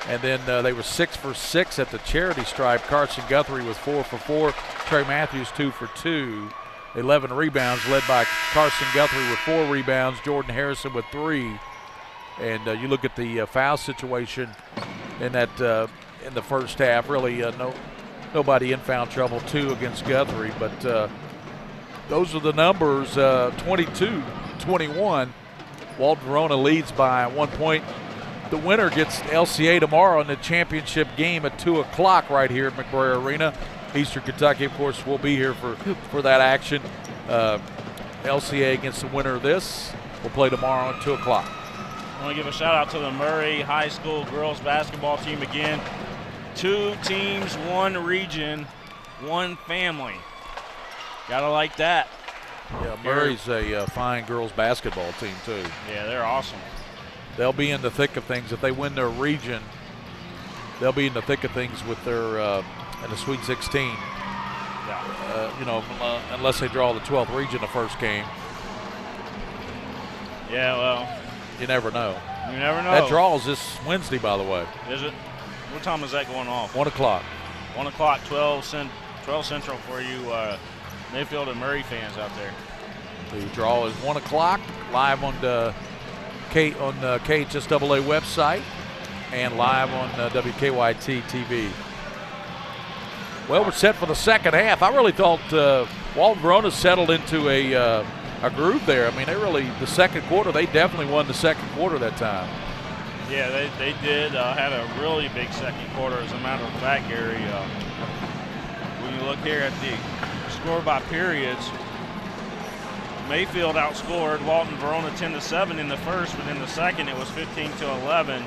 And then they were 6 for 6 at the charity stripe. Carson Guthrie was 4 for 4. Trey Matthews 2 for 2. 11 rebounds, led by Carson Guthrie with 4 rebounds. Jordan Harrison with 3. And you look at the foul situation in that in the first half. Really, nobody in foul trouble. 2 against Guthrie, but. Those are the numbers, 22-21. Walton-Verona leads by 1 point. The winner gets LCA tomorrow in the championship game at 2 o'clock right here at McBrayer Arena. Eastern Kentucky, of course, will be here for that action. LCA against the winner of this will play tomorrow at 2 o'clock. I want to give a shout out to the Murray High School girls basketball team again. 2 teams, 1 region, 1 family. Gotta like that. Yeah, Murray's a fine girls basketball team too. Yeah, they're awesome. They'll be in the thick of things. If they win their region, they'll be in the thick of things with their in the Sweet 16. Yeah. Unless they draw the 12th region the first game. Yeah, well. You never know. You never know. That draw is this Wednesday, by the way. Is it? What time is that going off? 1 o'clock. 1 o'clock, 12 Central for you Mayfield and Murray fans out there. The draw is 1 o'clock, live on the KHSAA website and live on WKYT TV. Well, we're set for the second half. I really thought Walton-Verona settled into a groove there. I mean, the second quarter, they definitely won the second quarter that time. Yeah, they did. Had a really big second quarter, as a matter of fact, Gary. When you look here at the score by periods, Mayfield outscored Walton-Verona 10-7 in the first, but in the second it was 15-11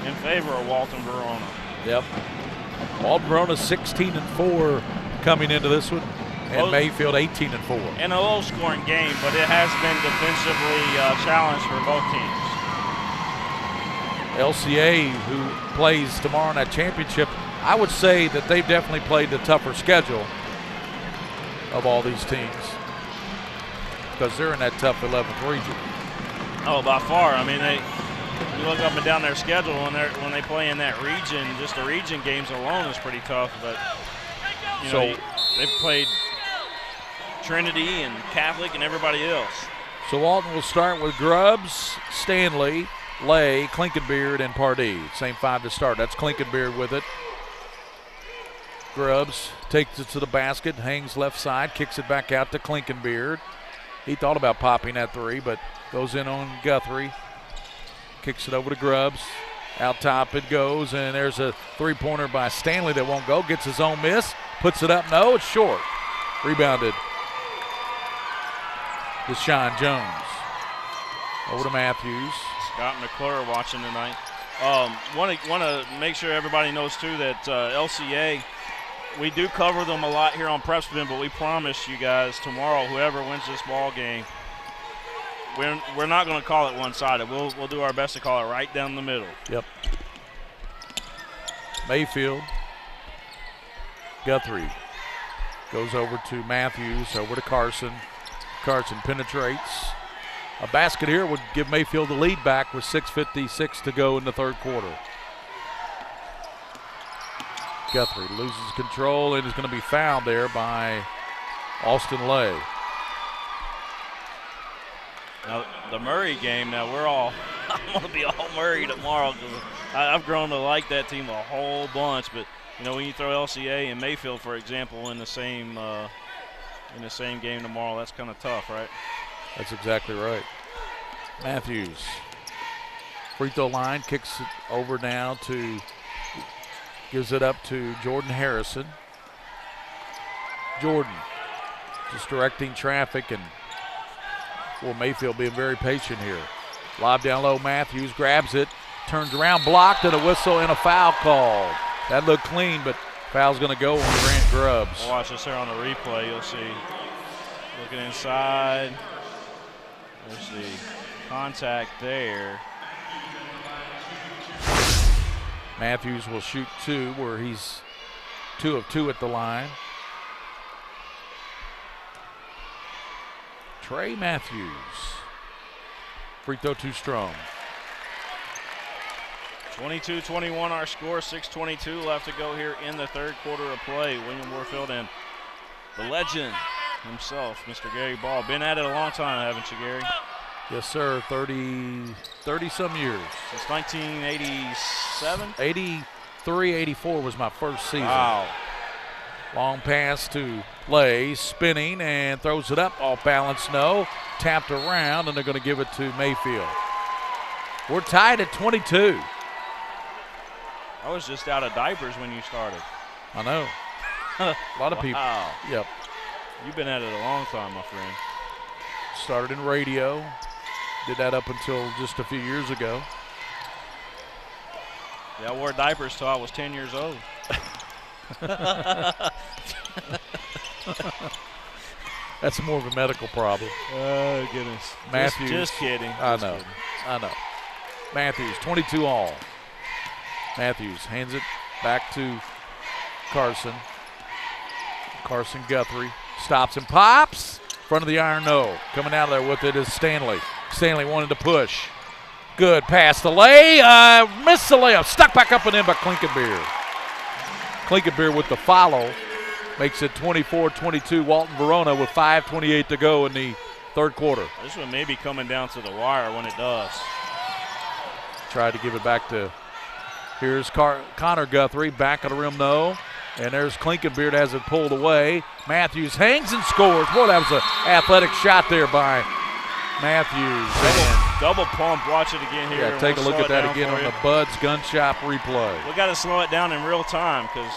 in favor of Walton-Verona. Yep. Walton-Verona 16-4 coming into this one, and Mayfield 18-4. And a low-scoring game, but it has been defensively challenged for both teams. LCA, who plays tomorrow in that championship, I would say that they've definitely played the tougher schedule of all these teams because they're in that tough 11th region. Oh, by far. I mean, you look up and down their schedule when they play in that region, just the region games alone is pretty tough. But they've played Trinity and Catholic and everybody else. So Walton will start with Grubbs, Stanley, Lay, Klinkenbeard, and Pardee. Same 5 to start. That's Klinkenbeard with it. Grubbs takes it to the basket, hangs left side, kicks it back out to Klinkenbeard. He thought about popping that 3, but goes in on Guthrie. Kicks it over to Grubbs. Out top it goes, and there's a three-pointer by Stanley that won't go. Gets his own miss, puts it up. No, it's short. Rebounded. Deshaun Jones. Over to Matthews. Scott McClure watching tonight. Want to make sure everybody knows, too, that LCA, we do cover them a lot here on PrepSpin, but we promise you guys tomorrow, whoever wins this ball game, we're not going to call it one-sided. We'll do our best to call it right down the middle. Yep. Mayfield. Guthrie. Goes over to Matthews, over to Carson. Carson penetrates. A basket here would give Mayfield the lead back with 6:56 to go in the third quarter. Guthrie loses control and is going to be fouled there by Austin Lay. Now, the Murray game, I'm going to be all Murray tomorrow because I've grown to like that team a whole bunch. But, when you throw LCA and Mayfield, for example, in the same game tomorrow, that's kind of tough, right? That's exactly right. Matthews, free throw line, kicks it over now gives it up to Jordan Harrison. Jordan just directing traffic, and Mayfield being very patient here. Lob down low, Matthews grabs it, turns around, blocked, and a whistle and a foul called. That looked clean, but foul's going to go on Grant Grubbs. Watch this here on the replay. You'll see. Looking inside. There's the contact there. Matthews will shoot two, where he's 2 of 2 at the line. Trey Matthews. Free throw too strong. 22-21 our score, 6:22 left to go here in the third quarter of play. William Warfield and the legend himself, Mr. Gary Ball. Been at it a long time, haven't you, Gary? Yes, sir. 30-some years. Since 1987? 83, 84 was my first season. Wow. Long pass to Lay, spinning and throws it up. Off balance, no. Tapped around, and they're going to give it to Mayfield. We're tied at 22. I was just out of diapers when you started. I know. A lot of people. Wow. Yep. You've been at it a long time, my friend. Started in radio. Did that up until just a few years ago. Yeah, I wore diapers till I was 10 years old. That's more of a medical problem. Oh, goodness. Matthews. Just kidding. I know. Matthews, 22 all. Matthews hands it back to Carson. Carson Guthrie stops and pops. Front of the iron, no. Coming out of there with it is Stanley. Stanley wanted to push. Good pass to Lay. Missed the layup. Stuck back up and in by Klinkenbeer. Klinkenbeer with the follow. Makes it 24-22. Walton-Verona with 5:28 to go in the third quarter. This one may be coming down to the wire when it does. Tried to give it back to, here's Connor Guthrie. Back of the rim, no. And there's Klinkenbeard, has it pulled away. Matthews hangs and scores. Boy, that was an athletic shot there by Matthews. Double pump. Watch it again here. Yeah, take a look at that again on the Bud's Gun Shop replay. We got to slow it down in real time because,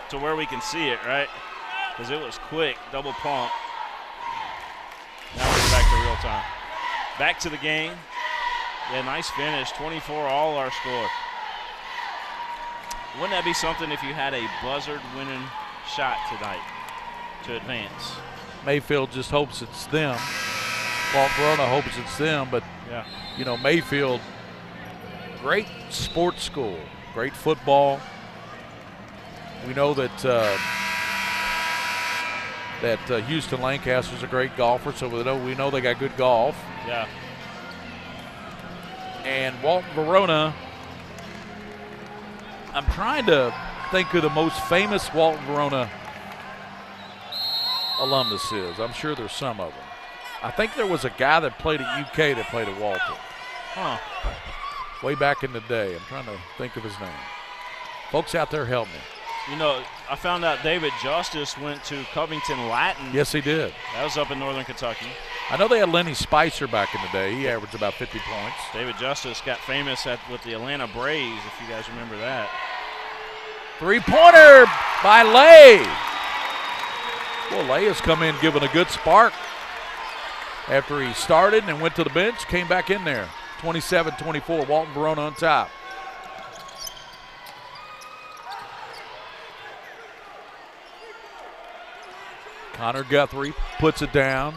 to where we can see it, right? Because it was quick. Double pump. Now we're back to real time. Back to the game. Yeah, nice finish. 24 all our score. Wouldn't that be something if you had a buzzard-winning shot tonight to advance? Mayfield just hopes it's them. Walton-Verona hopes it's them, but, Mayfield, great sports school, great football. We know that Houston Lancaster's a great golfer, so we know they got good golf. Yeah. And Walton-Verona, I'm trying to think who the most famous Walton-Verona alumnus is. I'm sure there's some of them. I think there was a guy that played at UK that played at Walton. Huh. Way back in the day. I'm trying to think of his name. Folks out there, help me. I found out David Justice went to Covington Latin. Yes, he did. That was up in northern Kentucky. I know they had Lenny Spicer back in the day. He averaged about 50 points. David Justice got famous with the Atlanta Braves, if you guys remember that. Three-pointer by Lay. Well, Lay has come in giving a good spark. After he started and went to the bench, came back in there. 27-24, Walton-Verona on top. Connor Guthrie puts it down.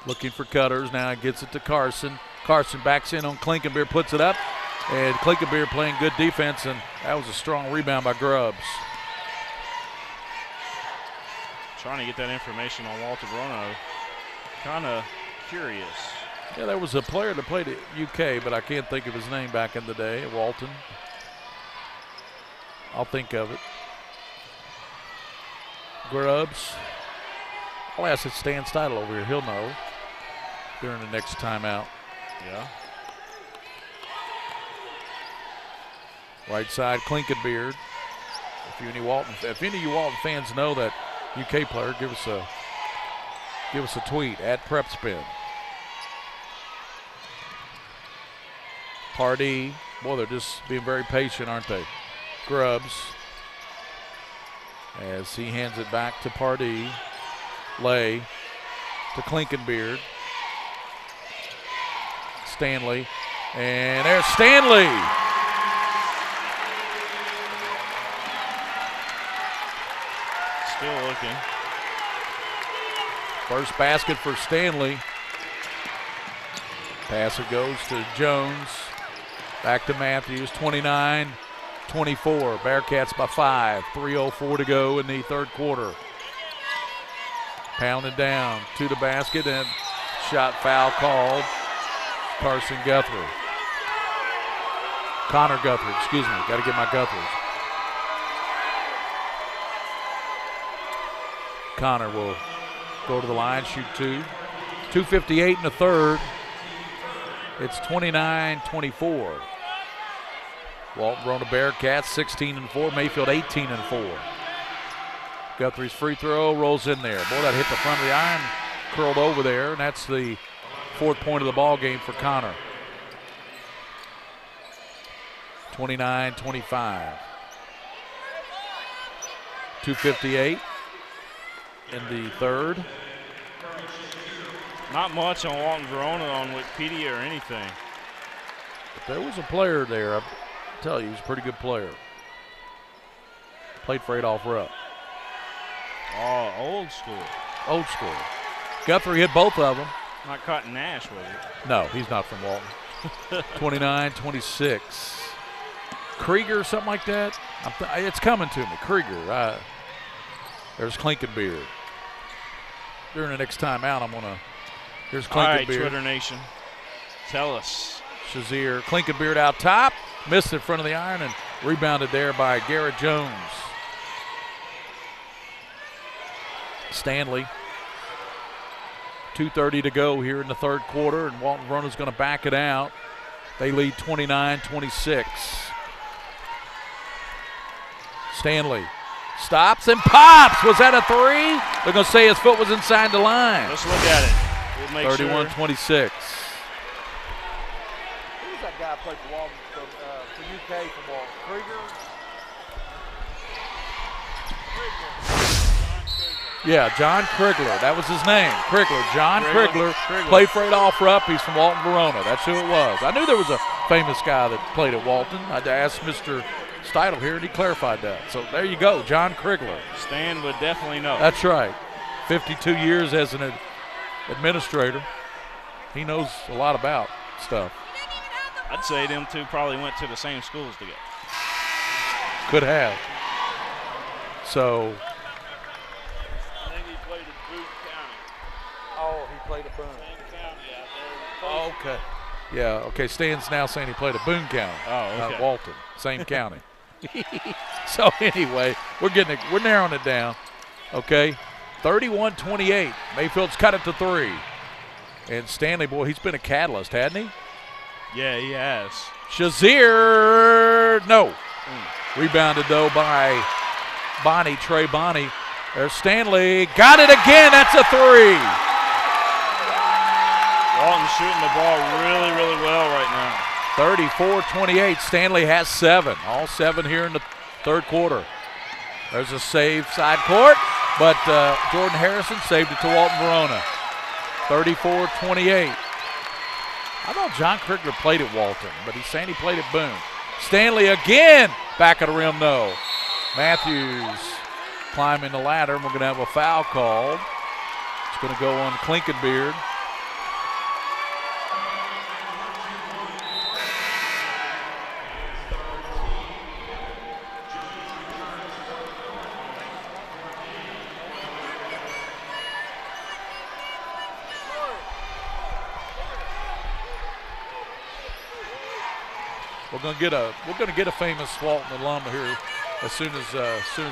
Looking for cutters. Now gets it to Carson. Carson backs in on Klinkenbeer, puts it up. And Klinkenbeer playing good defense, and that was a strong rebound by Grubbs. Trying to get that information on Walton-Verona. Kind of curious. Yeah, there was a player that played at UK, but I can't think of his name back in the day at Walton. I'll think of it. Grubbs. I'll ask Stan Steidel over here. He'll know during the next timeout. Yeah. Right side, Klinkenbeard. If any of you Walton fans know that UK player, give us a tweet at PrepSpin. Pardee. Boy, they're just being very patient, aren't they? Grubbs. As he hands it back to Pardee. Lay to Klinkenbeard. Stanley. And there's Stanley. Still looking. First basket for Stanley. Passer goes to Jones. Back to Matthews. 29-24. Bearcats by 5. 3:04 to go in the third quarter. Pounded down to the basket and shot foul called. Carson Guthrie. Connor Guthrie, excuse me. Got to get my Guthries. Connor will go to the line, shoot 2. 2:58 in the third. It's 29-24. Walton-Verona Bearcats 16-4. Mayfield 18-4. Guthrie's free throw rolls in there. Boy, that hit the front of the iron, curled over there, and that's the 4th point of the ball game for Connor. 29-25. 2:58 in the third. Not much on Walton-Verona on Wikipedia or anything. But there was a player there. I tell you, he's a pretty good player. Played for Adolph Rupp. Oh, old school. Old school. Guthrie hit both of them. Not Cotton Nash, was it? No, he's not from Walton. 29-26. Krieger, something like that. It's coming to me. Krieger. There's Klinkenbeard. During the next timeout, I'm going to. Here's Klinkenbeard. All right, Twitter Nation. Tell us. Shazier. Klinkenbeard out top. Missed in front of the iron and rebounded there by Garrett Jones. Stanley. 2:30 to go here in the third quarter, and Walton-Verona's going to back it out. They lead 29-26. Stanley stops and pops. Was that a 3? They're going to say his foot was inside the line. Let's look at it. We'll make 31-26. Who's that guy played for Walton for UK from Walton? Krieger? Yeah, John Krigler. That was his name. Krigler. John Krigler. Played for Adolph Rupp. He's from Walton-Verona. That's who it was. I knew there was a famous guy that played at Walton. I asked Mr. Steidel here, and he clarified that. So there you go, John Krigler. Stan would definitely know. That's right. 52 years as an administrator. He knows a lot about stuff. I'd say them two probably went to the same schools together. Could have. So. I think he played at Boone County. Oh, he played at Boone. County out there. Oh, okay. Yeah, okay. Stan's now saying he played at Boone County. Oh, okay. Not Walton. Same county. So anyway, we're narrowing it down. Okay. 31-28. Mayfield's cut it to 3. And Stanley, boy, he's been a catalyst, hasn't he? Yeah, he has. Shazier, no. Rebounded, though, by Trey Bonney. There's Stanley. Got it again. That's a 3. Walton shooting the ball really, really well right now. 34-28. Stanley has 7. All 7 here in the third quarter. There's a save side court, but Jordan Harrison saved it to Walton-Verona. 34-28. I thought John Krigler played at Walton, but he's saying he played at Boone. Stanley again. Back of the rim, no. Matthews climbing the ladder, and we're going to have a foul called. It's going to go on Klinkenbeard. We're gonna get a famous Walton alum here as soon as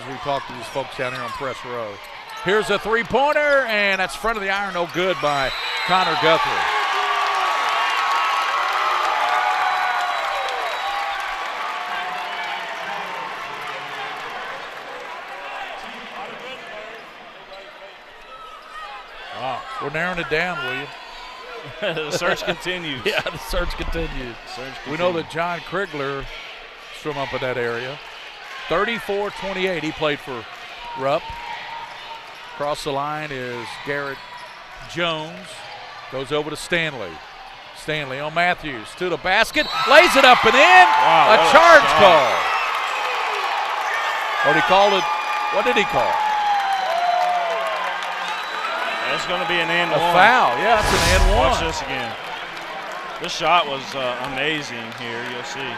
we talk to these folks down here on Press Row. Here's a three-pointer, and that's front of the iron, no good by Connor Guthrie. We're narrowing it down, William. The search continues. Yeah, the search continues. We know that John Krigler is from up in that area. 34-28. He played for Rupp. Across the line is Garrett Jones. Goes over to Stanley. Stanley on Matthews to the basket. Lays it up and in. Wow, a charge call. What did he call? It's going to be an and one. A foul. Yeah, it's an and one. Watch this again. This shot was amazing here. You'll see.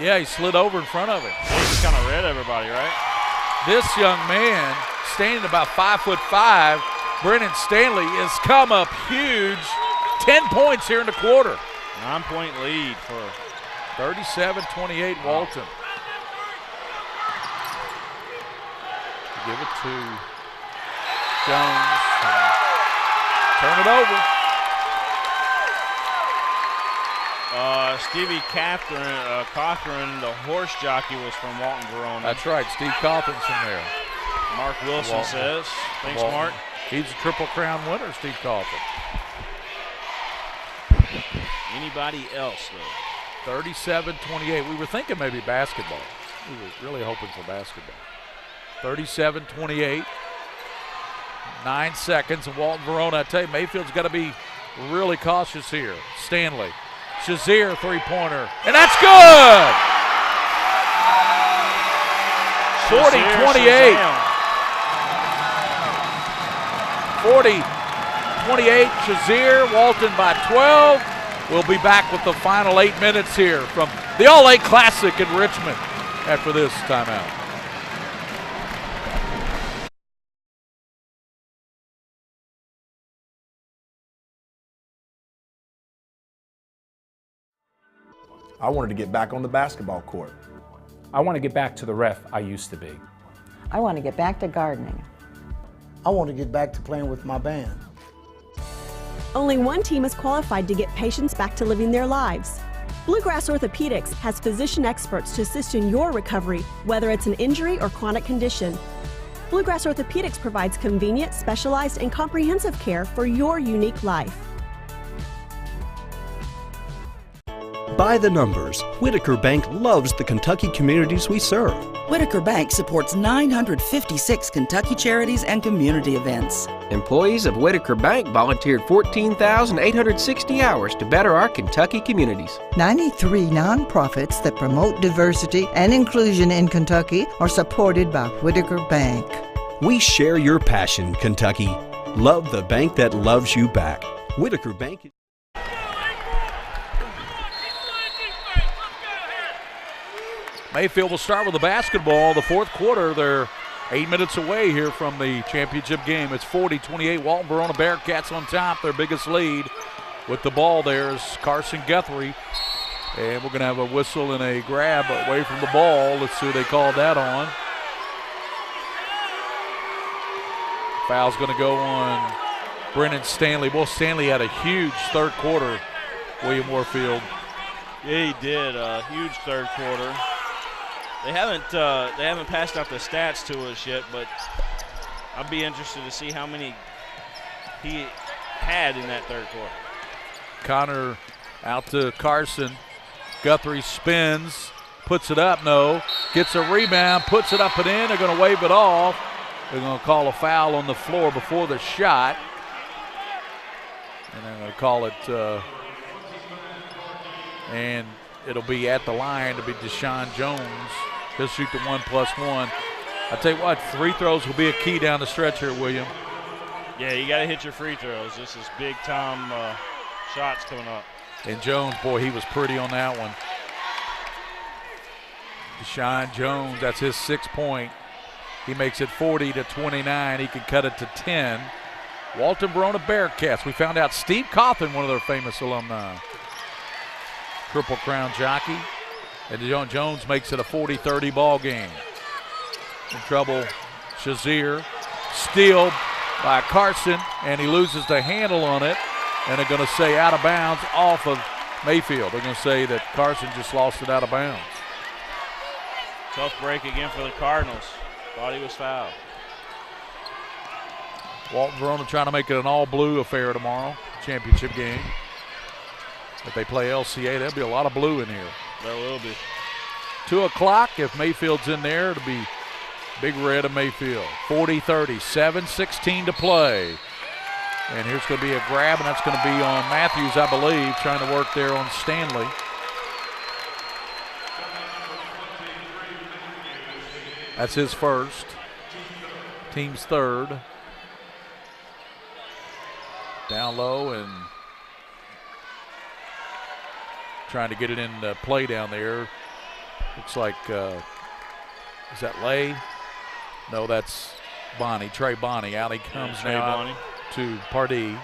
Yeah, he slid over in front of it. He just kind of read everybody, right? This young man, standing about 5'5", Brennan Stanley, has come up huge. 10 points here in the quarter. 9-point lead for 37-28 Walton. Give it to Jones. Turn it over. Stevie Cothran, the horse jockey, was from Walton-Verona. That's right. Steve Cothran's from there. Mark Wilson says. Thanks, Walton. Mark. He's a Triple Crown winner, Steve Cothran. Anybody else, though? 37-28. We were thinking maybe basketball. We were really hoping for basketball. 37-28. 9 seconds, and Walton-Verona, I tell you, Mayfield's got to be really cautious here. Stanley. Shazier, three-pointer, and that's good! 40-28. 40-28, Shazier, Walton by 12. We'll be back with the final 8 minutes here from the All-A Classic in Richmond after this timeout. I wanted to get back on the basketball court. I want to get back to the ref I used to be. I want to get back to gardening. I want to get back to playing with my band. Only one team is qualified to get patients back to living their lives. Bluegrass Orthopedics has physician experts to assist in your recovery, whether it's an injury or chronic condition. Bluegrass Orthopedics provides convenient, specialized, and comprehensive care for your unique life. By the numbers, Whitaker Bank loves the Kentucky communities we serve. Whitaker Bank supports 956 Kentucky charities and community events. Employees of Whitaker Bank volunteered 14,860 hours to better our Kentucky communities. 93 nonprofits that promote diversity and inclusion in Kentucky are supported by Whitaker Bank. We share your passion, Kentucky. Love the bank that loves you back. Whitaker Bank. Mayfield will start with the basketball. The fourth quarter, they're 8 minutes away here from the championship game. It's 40-28. Walton-Verona Bearcats on top, their biggest lead. With the ball there is Carson Guthrie. And we're going to have a whistle and a grab away from the ball. Let's see who they called that on. Foul's going to go on Brennan Stanley. Boy, Stanley had a huge third quarter, William Warfield. Yeah, he did. A huge third quarter. They haven't passed out the stats to us yet, but I'd be interested to see how many he had in that third quarter. Connor out to Carson. Guthrie spins, puts it up, no. Gets a rebound, puts it up and in. They're going to wave it off. They're going to call a foul on the floor before the shot. And they're going to call it, and it'll be at the line to be Deshaun Jones. He'll shoot the 1+1. I tell you what, free throws will be a key down the stretch here, William. Yeah, you got to hit your free throws. This is big time shots coming up. And Jones, boy, he was pretty on that one. Deshaun Jones, that's his 6 point. He makes it 40-29. He can cut it to 10. Walton-Verona Bearcats. We found out Steve Coffin, one of their famous alumni. Triple Crown jockey. And Jones makes it a 40-30 ball game. In trouble, Shazier. Steal by Carson, and he loses the handle on it. And they're going to say out of bounds off of Mayfield. They're going to say that Carson just lost it out of bounds. Tough break again for the Cardinals. Thought he was fouled. Walton-Verona trying to make it an all-blue affair tomorrow, championship game. If they play LCA, there'll be a lot of blue in here. There will be. 2 o'clock, if Mayfield's in there, it'll be big red of Mayfield. 40-30, 7:16 to play. And here's going to be a grab, and that's going to be on Matthews, I believe, trying to work there on Stanley. That's his first. Team's third. Down low and trying to get it in play down there. Looks like, is that Lay? No, that's Bonnie, Trey Bonnie. Out he comes now to Pardee.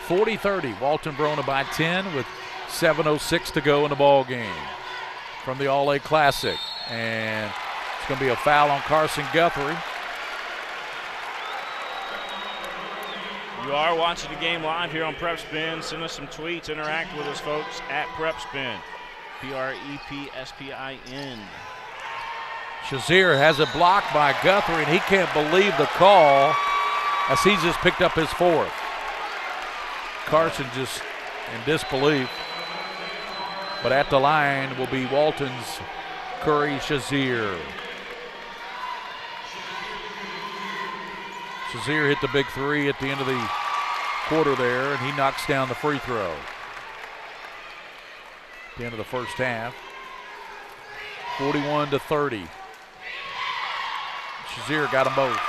40-30, Walton-Verona by 10 with 7:06 to go in the ball game from the All-A Classic. And it's going to be a foul on Carson Guthrie. You are watching the game live here on PrepSpin. Send us some tweets. Interact with us, folks, at PrepSpin. PrepSpin. Shazier has it blocked by Guthrie, and he can't believe the call as he just picked up his fourth. Carson just in disbelief. But at the line will be Walton's Curry Shazier. Shazier hit the big three at the end of the quarter there, and he knocks down the free throw. At the end of the first half. 41-30. Shazier got them both.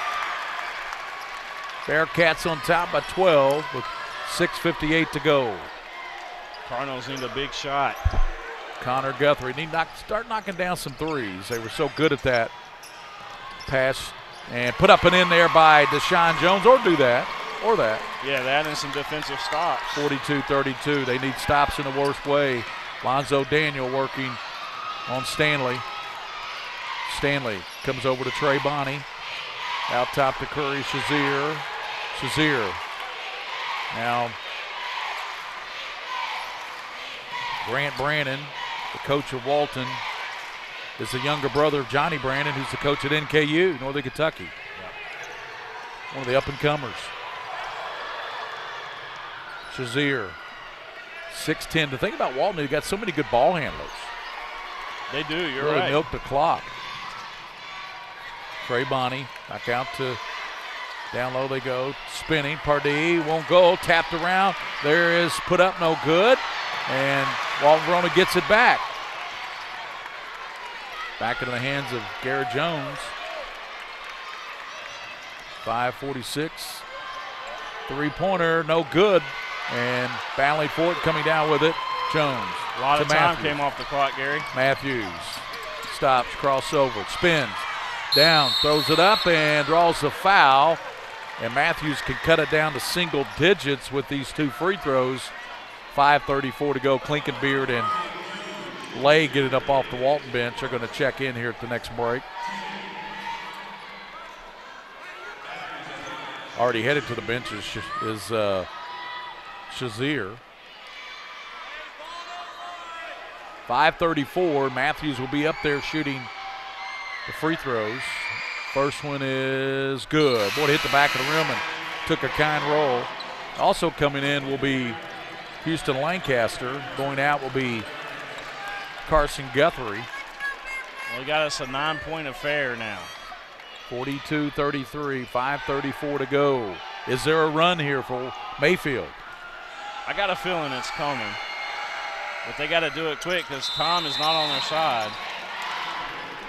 Bearcats on top by 12 with 6:58 to go. Cardinals need a big shot. Connor Guthrie need to start knocking down some threes. They were so good at that. Pass and put up and in there by Deshaun Jones, or do that, or that. Yeah, that and some defensive stops. 42-32. They need stops in the worst way. Lonzo Daniel working on Stanley. Stanley comes over to Trey Bonnie. Out top to Curry Shazier. Shazier. Now Grant Brandon, the coach of Walton, is the younger brother of Johnny Brandon, who's the coach at NKU, Northern Kentucky. One of the up-and-comers. Shazier, 6'10". The thing about Walton, they've got so many good ball handlers. They do, you're really right. Milk the clock. Trey Bonnie back out to down low they go. Spinning, Pardee won't go, tapped around. There is put up, no good. And Walton-Verona gets it back. Back into the hands of Garrett Jones. 5:46. Three-pointer, no good. And battling for it, coming down with it, Jones. A lot of time Matthews. came off the clock, Gary. Matthews stops, crossover, spins, down, throws it up, and draws the foul. And Matthews can cut it down to single digits with these two free throws. 5:34 to go. Klinkenbeard and Lay get it up off the Walton bench. They're going to check in here at the next break. Already headed to the bench is Shazier. 5:34. Matthews will be up there shooting the free throws. First one is good. Boy, hit the back of the rim and took a kind roll. Also coming in will be Houston Lancaster. Going out will be Carson Guthrie. Well, he got us a 9-point affair now. 42-33, 5:34 to go. Is there a run here for Mayfield? I got a feeling it's coming. But they got to do it quick because Tom is not on their side.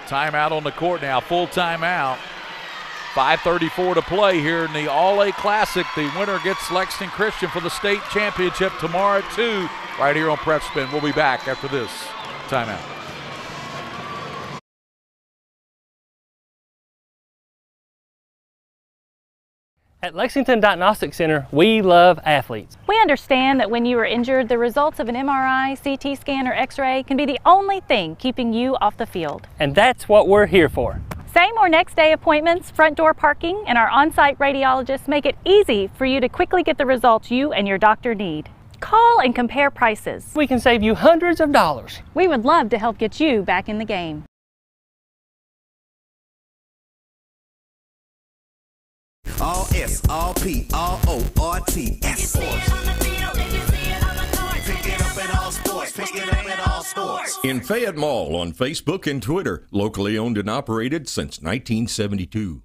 Timeout on the court now, full timeout. 5:34 to play here in the All-A Classic. The winner gets Lexington Christian for the state championship tomorrow at 2, right here on PrepSpin. We'll be back after this timeout. At Lexington Diagnostic Center, we love athletes. We understand that when you are injured, the results of an MRI, CT scan, or X-ray can be the only thing keeping you off the field. And that's what we're here for. Same or next day appointments, front door parking, and our on-site radiologists make it easy for you to quickly get the results you and your doctor need. Call and compare prices. We can save you hundreds of dollars. We would love to help get you back in the game. All S, all P, all O, R-T, S Sports. Pick it up at all sports. Pick it up at all sports. In Fayette Mall on Facebook and Twitter. Locally owned and operated since 1972.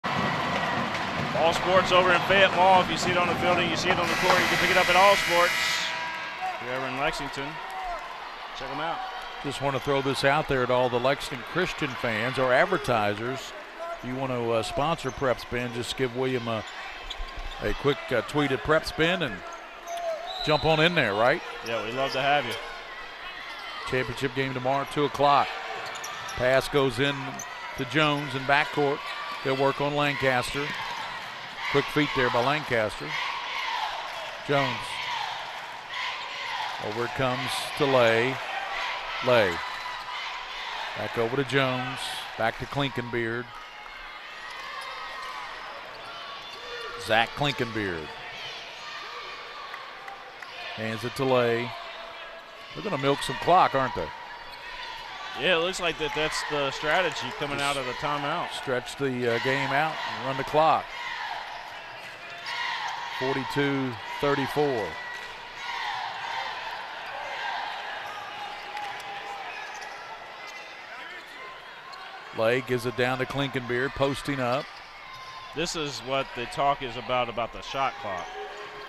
All Sports over in Fayette Mall. If you see it on the building, you see it on the court, you can pick it up at All Sports. If you're ever in Lexington, check them out. Just want to throw this out there to all the Lexington Christian fans or advertisers. If you want to sponsor PrepSpin, just give William a quick tweet at PrepSpin and jump on in there, right? Yeah, we'd love to have you. Championship game tomorrow at 2 o'clock. Pass goes in to Jones in backcourt. They'll work on Lancaster. Quick feet there by Lancaster. Jones. Over it comes to Lay. Lay. Back over to Jones. Back to Klinkenbeard. Zach Klinkenbeard. Hands it to Lay. They're going to milk some clock, aren't they? Yeah, it looks like that's the strategy coming out of the timeout. Stretch the game out and run the clock. 42-34. Lay gives it down to Klinkenbeard, posting up. This is what the talk is about the shot clock.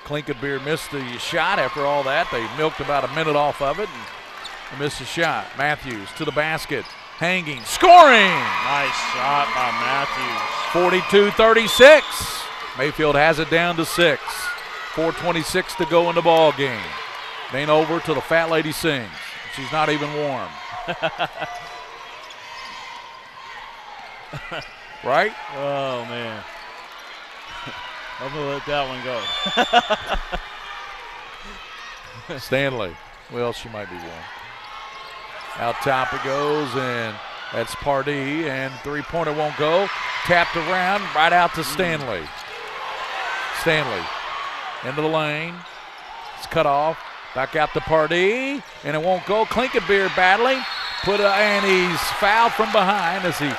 Klinkenbeard missed the shot after all that. They milked about a minute off of it and missed the shot. Matthews to the basket, hanging, scoring! Nice shot by Matthews. 42-36. Mayfield has it down to 6. 4:26 to go in the ball game. Then over to the fat lady sings. She's not even warm. Right? Oh, man. I'm going to let that one go. Stanley. Well, she might be warm. Out top it goes, and that's Pardee, and three-pointer won't go. Tapped around, right out to Stanley. Stanley into the lane. It's cut off. Back out to Pardee, and it won't go. Klinkenbeard battling. And he's fouled from behind as he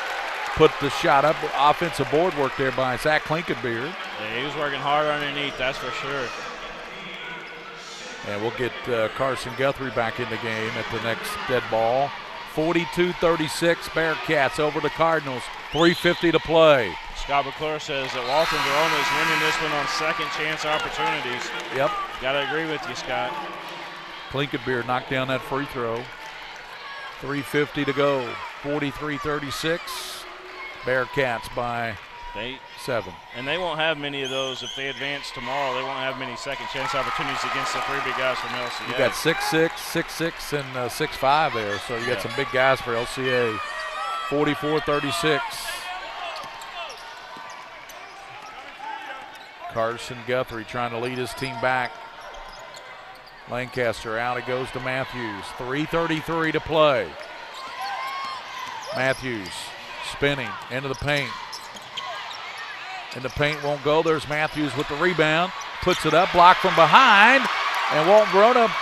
put the shot up. Offensive board work there by Zach Klinkenbeard. Yeah, he was working hard underneath, that's for sure. And we'll get Carson Guthrie back in the game at the next dead ball. 42-36, Bearcats over the Cardinals. 3:50 to play. Scott McClure says that Walton-Verona is winning this one on second chance opportunities. Yep. Got to agree with you, Scott. Klinkenbeard knocked down that free throw. 3:50 to go. 43-36. Bearcats by 7. And they won't have many of those if they advance tomorrow. They won't have many second chance opportunities against the three big guys from LCA. You got 6'6", 6'6", and 6'5" there, so you got some big guys for LCA. 44-36. Carson Guthrie trying to lead his team back. Lancaster out, it goes to Matthews. 3:33 to play. Matthews spinning into the paint. And the paint won't go. There's Matthews with the rebound. Puts it up, blocked from behind. And Walton-Verona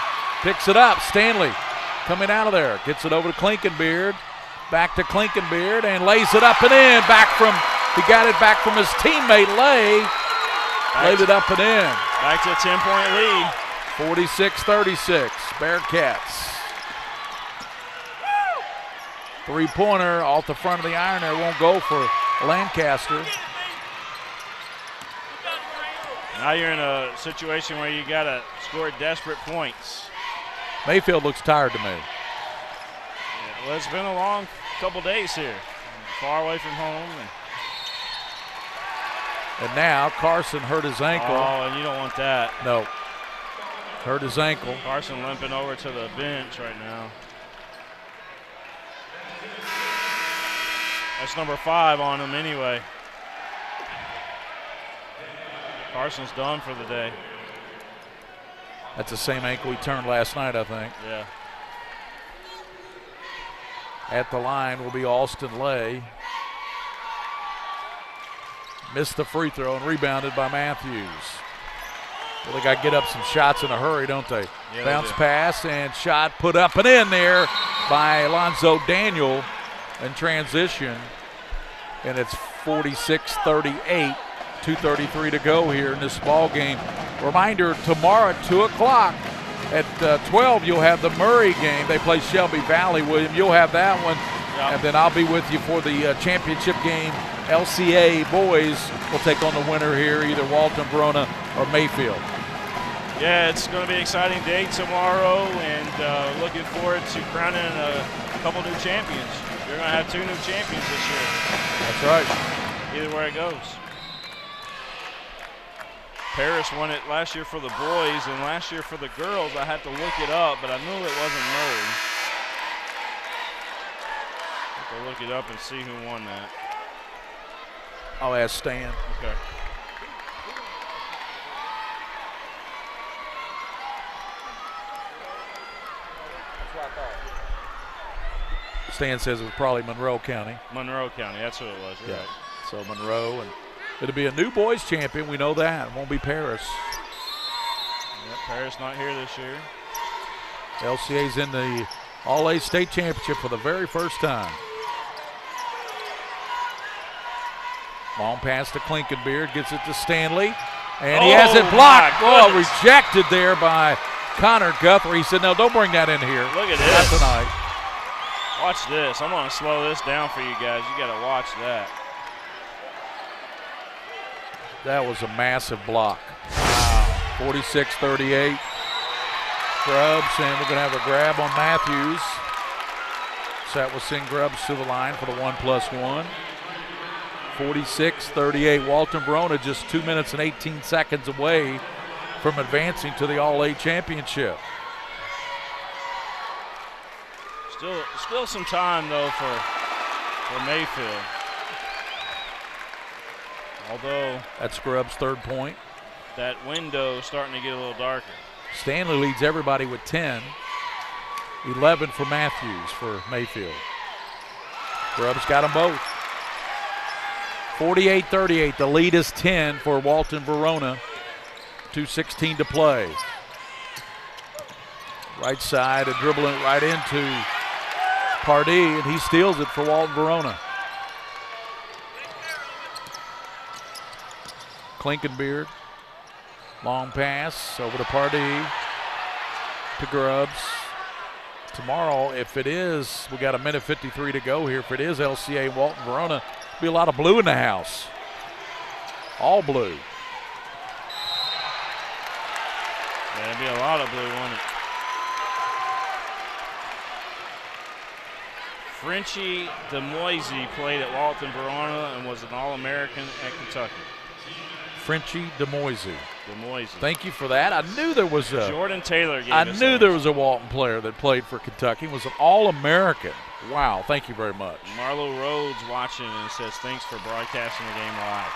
picks it up. Stanley coming out of there. Gets it over to Klinkenbeard. Back to Klinkenbeard and lays it up and in. He got it back from his teammate Lay. Laid it up and in. Back to a 10-point lead. 46-36, Bearcats. Three-pointer off the front of the iron there won't go for Lancaster. Now you're in a situation where you got to score desperate points. Mayfield looks tired to me. Yeah, well, it's been a long couple days here. Far away from home. And now Carson hurt his ankle. Oh, and you don't want that. No. Hurt his ankle. Carson limping over to the bench right now. That's number 5 on him anyway. Carson's done for the day. That's the same ankle he turned last night, I think. Yeah. At the line will be Alston Lay. Missed the free throw and rebounded by Matthews. Well, they got to get up some shots in a hurry, don't they? Yeah, Bounce they do. pass and shot put up and in there by Alonzo Daniel in transition. And it's 46-38, 2:33 to go here in this ball game. Reminder, tomorrow at 2 o'clock. At 12, you'll have the Murray game. They play Shelby Valley, William. You'll have that one. Yeah. And then I'll be with you for the championship game. LCA boys will take on the winner here, either Walton-Verona or Mayfield. Yeah, it's going to be an exciting day tomorrow, and looking forward to crowning a couple new champions. You're going to have 2 new champions this year. That's right. Either way it goes. Paris won it last year for the boys, and last year for the girls, I had to look it up, but I knew it wasn't Murray. Have to look it up and see who won that. I'll ask Stan. Okay. Stan says it was probably Monroe County. Monroe County, that's who it was. You're right. So Monroe, and it'll be a new boys champion. We know that. It won't be Paris. Yep, Paris not here this year. LCA's in the All-A State Championship for the very first time. Long pass to Klinkenbeard, gets it to Stanley, and he has it blocked. Oh, rejected there by Connor Guthrie. He said, no, don't bring that in here. Look at Not this. tonight. Watch this. I'm going to slow this down for you guys. You got to watch that. That was a massive block. Wow. 46-38. Grubbs, and we're going to have a grab on Matthews. So that will send Grubbs to the line for the 1+1. 46-38. Walton-Verona just 2 minutes and 18 seconds away from advancing to the All-A Championship. Still some time, though, for Mayfield. Although that's Grubbs' third point. That window starting to get a little darker. Stanley leads everybody with 10. 11 for Matthews for Mayfield. Grubbs got them both. 48-38. The lead is 10 for Walton-Verona. 2:16 to play. Right side and dribbling it right into Pardee, and he steals it for Walton-Verona. Klinkenbeard. Long pass over to Pardee. To Grubbs. Tomorrow, if it is, we got a minute 53 to go here. If it is LCA Walton-Verona, be a lot of blue in the house. All blue. There'd be a lot of blue, wouldn't it? Frenchie DeMoisy played at Walton-Verona and was an All-American at Kentucky. Frenchie DeMoisy. DeMoisy. Thank you for that. I knew there was a Jordan Taylor gave I us knew that. there was a Walton player that played for Kentucky. Was an All-American. Wow, thank you very much. Marlo Rhodes watching and says thanks for broadcasting the game live.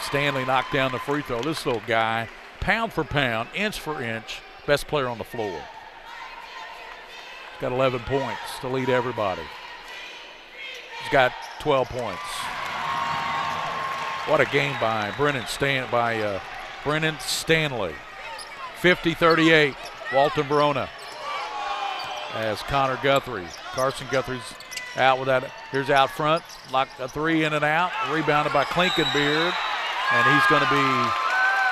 Stanley knocked down the free throw. This little guy, pound for pound, inch for inch, best player on the floor. He's got 11 points to lead everybody. He's got 12 points. What a game by Brennan Stanley. 50-38, Walton-Verona. As Connor Guthrie, Carson Guthrie's out with that. Here's out front, locked a three in and out, rebounded by Klinkenbeard, and he's going to be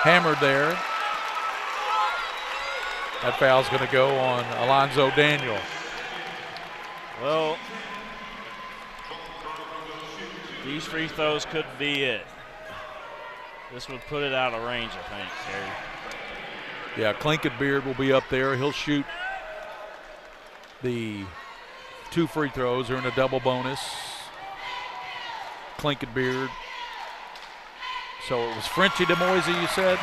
hammered there. That foul's going to go on Alonzo Daniel. Well, these free throws could be it. This would put it out of range, I think, Terry. Yeah, Klinkenbeard will be up there. He'll shoot the 2 free throws. They're in a double bonus. Klinkenbeard. So it was Frenchie DeMoisy, you said?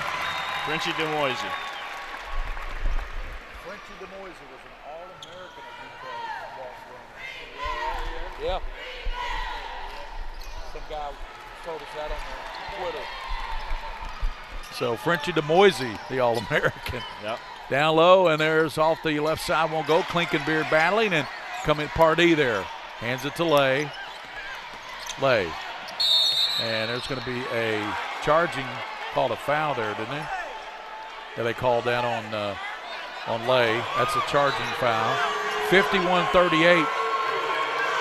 Frenchie DeMoisy. Frenchie DeMoisy was an All-American at UK. Yeah. Some guy told us that on Twitter. So Frenchie DeMoisey, the All-American. Yep. Down low, and there's off the left side, won't go. Klinkenbeard battling, and coming Pardee there. Hands it to Lay. Lay. And there's going to be a charging, called a foul there, didn't they? Yeah, they called that on Lay. That's a charging foul. 51-38.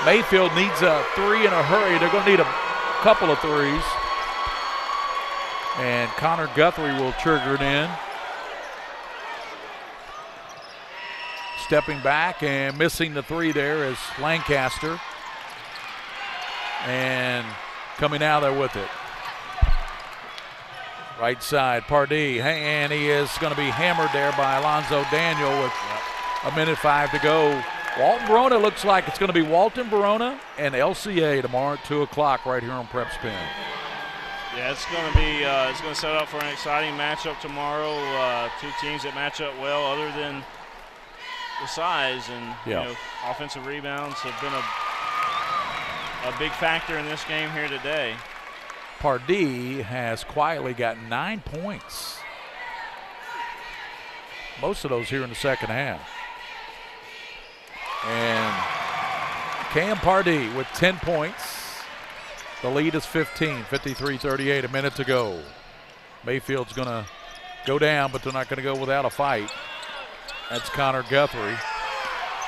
Mayfield needs a three in a hurry. They're going to need a couple of threes. And Connor Guthrie will trigger it in. Stepping back and missing the three there is Lancaster. And coming out there with it. Right side, Pardee, and he is going to be hammered there by Alonzo Daniel with a minute 5 to go. Walton-Verona looks like it's going to be Walton-Verona and LCA tomorrow at 2 o'clock right here on PrepSpin. Yeah, it's going to be it's going to set up for an exciting matchup tomorrow. Two teams that match up well, other than the size, and you know, offensive rebounds have been a big factor in this game here today. Pardee has quietly got 9 points. Most of those here in the second half. And Cam Pardee with 10 points. The lead is 15, 53-38, a minute to go. Mayfield's going to go down, but they're not going to go without a fight. That's Connor Guthrie.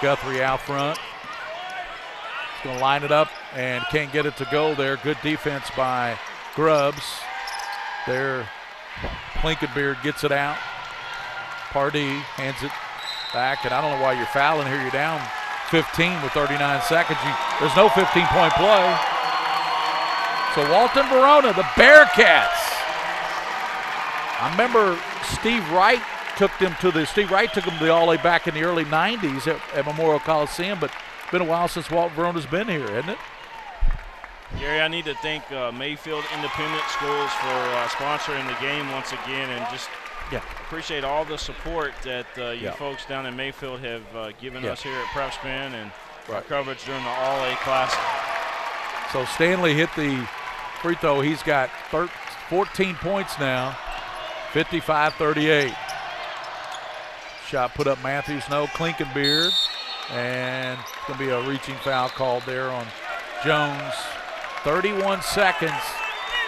Guthrie out front. He's going to line it up and can't get it to go there. Good defense by Grubbs. There, Klinkenbeard gets it out. Pardee hands it back, and I don't know why you're fouling here. You're down 15 with 39 seconds. There's no 15-point play. So Walton-Verona, the Bearcats. I remember Steve Wright took them to the All-A back in the early 90s at Memorial Coliseum, but it's been a while since Walton-Verona's been here, isn't it? Gary, I need to thank Mayfield Independent Schools for sponsoring the game once again, and just appreciate all the support that you folks down in Mayfield have given us here at PrepSpin and our coverage during the All-A Classic. So Stanley hit the free throw. He's got 14 points now, 55-38. Shot put up Matthews, no. Klinkenbeard, and it's going to be a reaching foul called there on Jones. 31 seconds.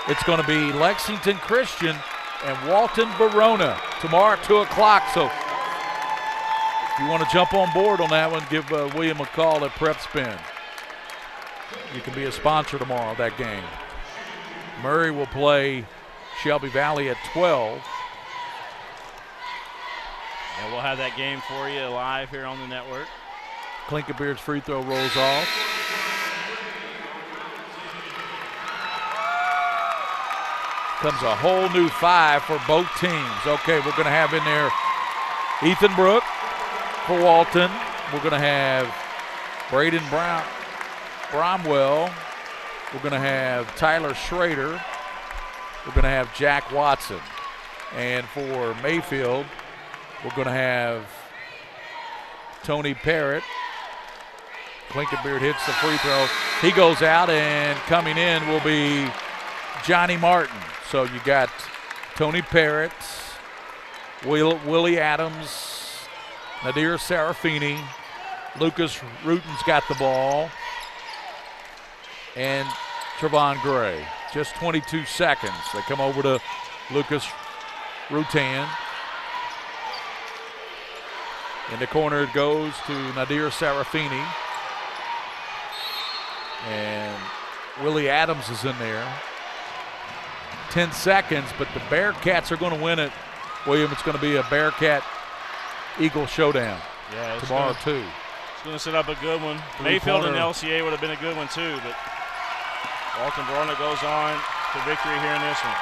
It's going to be Lexington Christian and Walton-Verona tomorrow at 2 o'clock. So if you want to jump on board on that one, give William a call at PrepSpin. You can be a sponsor tomorrow of that game. Murray will play Shelby Valley at 12. And we'll have that game for you live here on the network. Klinkenbeard's free throw rolls off. Comes a whole new 5 for both teams. Okay, we're going to have in there Ethan Brook for Walton. We're going to have Braden Bromwell. We're going to have Tyler Schrader. We're going to have Jack Watson. And for Mayfield, we're going to have Tony Parrott. Klinkenbeard hits the free throw. He goes out, and coming in will be Johnny Martin. So you got Tony Parrott, Willie Adams, Nadir Serafini, Lucas Rutan's got the ball, and Trevon Gray. Just 22 seconds. They come over to Lucas Rutan. In the corner it goes to Nadir Serafini. And Willie Adams is in there. 10 seconds, but the Bearcats are going to win it. William, it's going to be a Bearcat-Eagle showdown tomorrow, too. It's going to set up a good one. Mayfield and LCA would have been a good one, too, but Walton-Verona goes on to victory here in this one.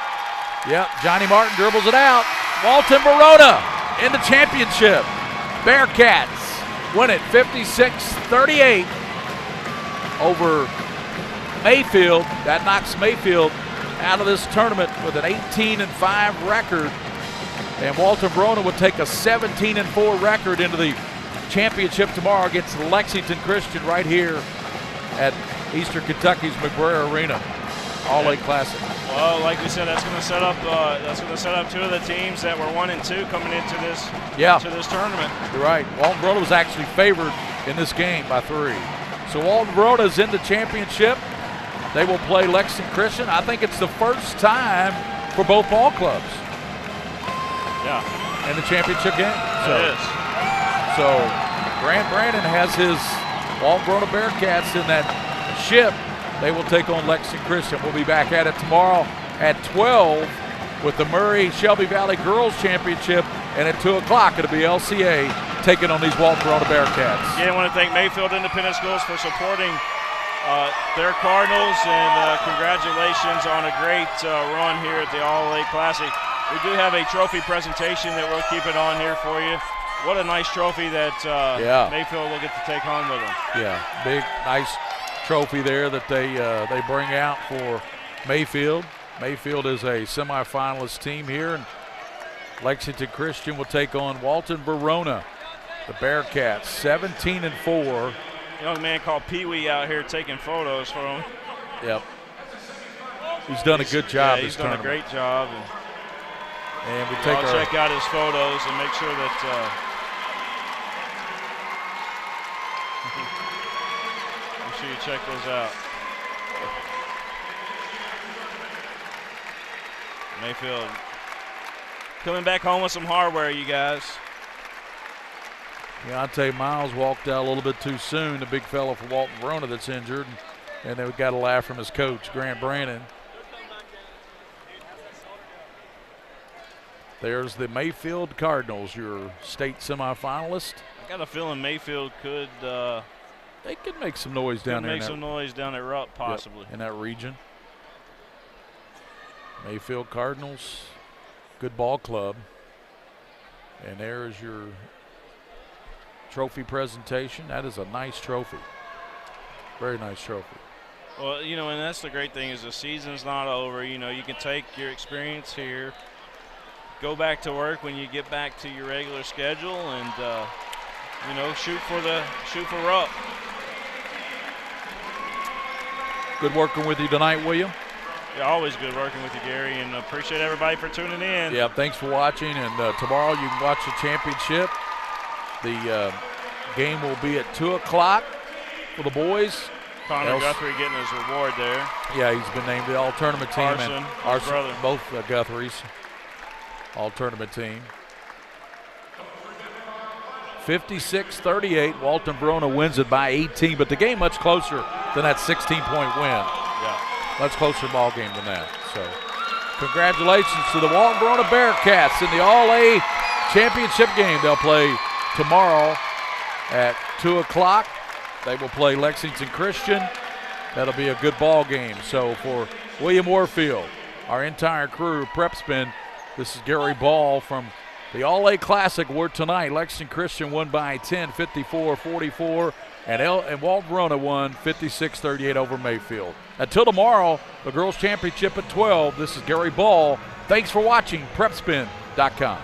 Yep, Johnny Martin dribbles it out. Walton-Verona in the championship. Bearcats win it 56-38 over Mayfield. That knocks Mayfield out of this tournament with an 18-5 record. And Walton-Verona would take a 17-4 record into the championship tomorrow against Lexington Christian right here at Eastern Kentucky's McBrayer Arena. All-A Classic. Well, like we said, that's going to set up two of the teams that were 1 and 2 coming into this tournament. You're right. Walton-Verona was actually favored in this game by 3. So Walton-Verona is in the championship. They will play Lexington Christian. I think it's the first time for both ball clubs. Yeah. In the championship game. It is. So Grant Brandon has his Walton-Verona Bearcats in that ship. They will take on Lexington Christian. We'll be back at it tomorrow at 12 with the Murray-Shelby Valley Girls Championship, and at 2 o'clock it'll be LCA taking on these Walton-Verona Bearcats. Yeah, I want to thank Mayfield Independent Schools for supporting their Cardinals, and congratulations on a great run here at the All-A Classic. We do have a trophy presentation that we'll keep it on here for you. What a nice trophy that Mayfield will get to take home with them. Yeah, big, nice trophy there that they bring out for Mayfield. Mayfield is a semifinalist team here, and Lexington Christian will take on Walton-Verona. The Bearcats, 17-4. Young man called Pee Wee out here taking photos for him. Yep. He's done a good job. He's done a great job. And we check out his photos and make sure that make sure you check those out. Mayfield coming back home with some hardware, you guys. Yeah, I'll tell you, Miles walked out a little bit too soon, the big fellow from Walton-Verona that's injured, and then we got a laugh from his coach, Grant Brandon. There's the Mayfield Cardinals, your state semifinalist. I got a feeling Mayfield could they could make some noise down there. Make some noise down at Rupp, possibly. Yep, in that region. Mayfield Cardinals, good ball club. And there is your trophy presentation. That is a nice trophy. Very nice trophy. Well, you know, and that's the great thing is the season's not over. You know, you can take your experience here, go back to work when you get back to your regular schedule, and you know, shoot for Rupp. Good working with you tonight, William. Yeah, always good working with you, Gary, and appreciate everybody for tuning in. Yeah, thanks for watching, and tomorrow you can watch the championship. The game will be at 2 o'clock for the boys. Connor Guthrie getting his reward there. Yeah, he's been named the all-tournament team. Arson, brother. Both Guthries, all-tournament team. 56-38, Walton-Verona wins it by 18, but the game much closer than that 16-point win. Yeah. Much closer ball game than that. So congratulations to the Walton-Verona Bearcats in the All-A championship game. They'll play tomorrow at 2 o'clock. They will play Lexington Christian. That'll be a good ball game. So for William Warfield, our entire crew, PrepSpin, this is Gary Ball from the All-A Classic, where tonight Lexington Christian won by 10, 54-44, and Walton-Verona won 56-38 over Mayfield. Until tomorrow, the girls' championship at 12, this is Gary Ball. Thanks for watching PrepSpin.com.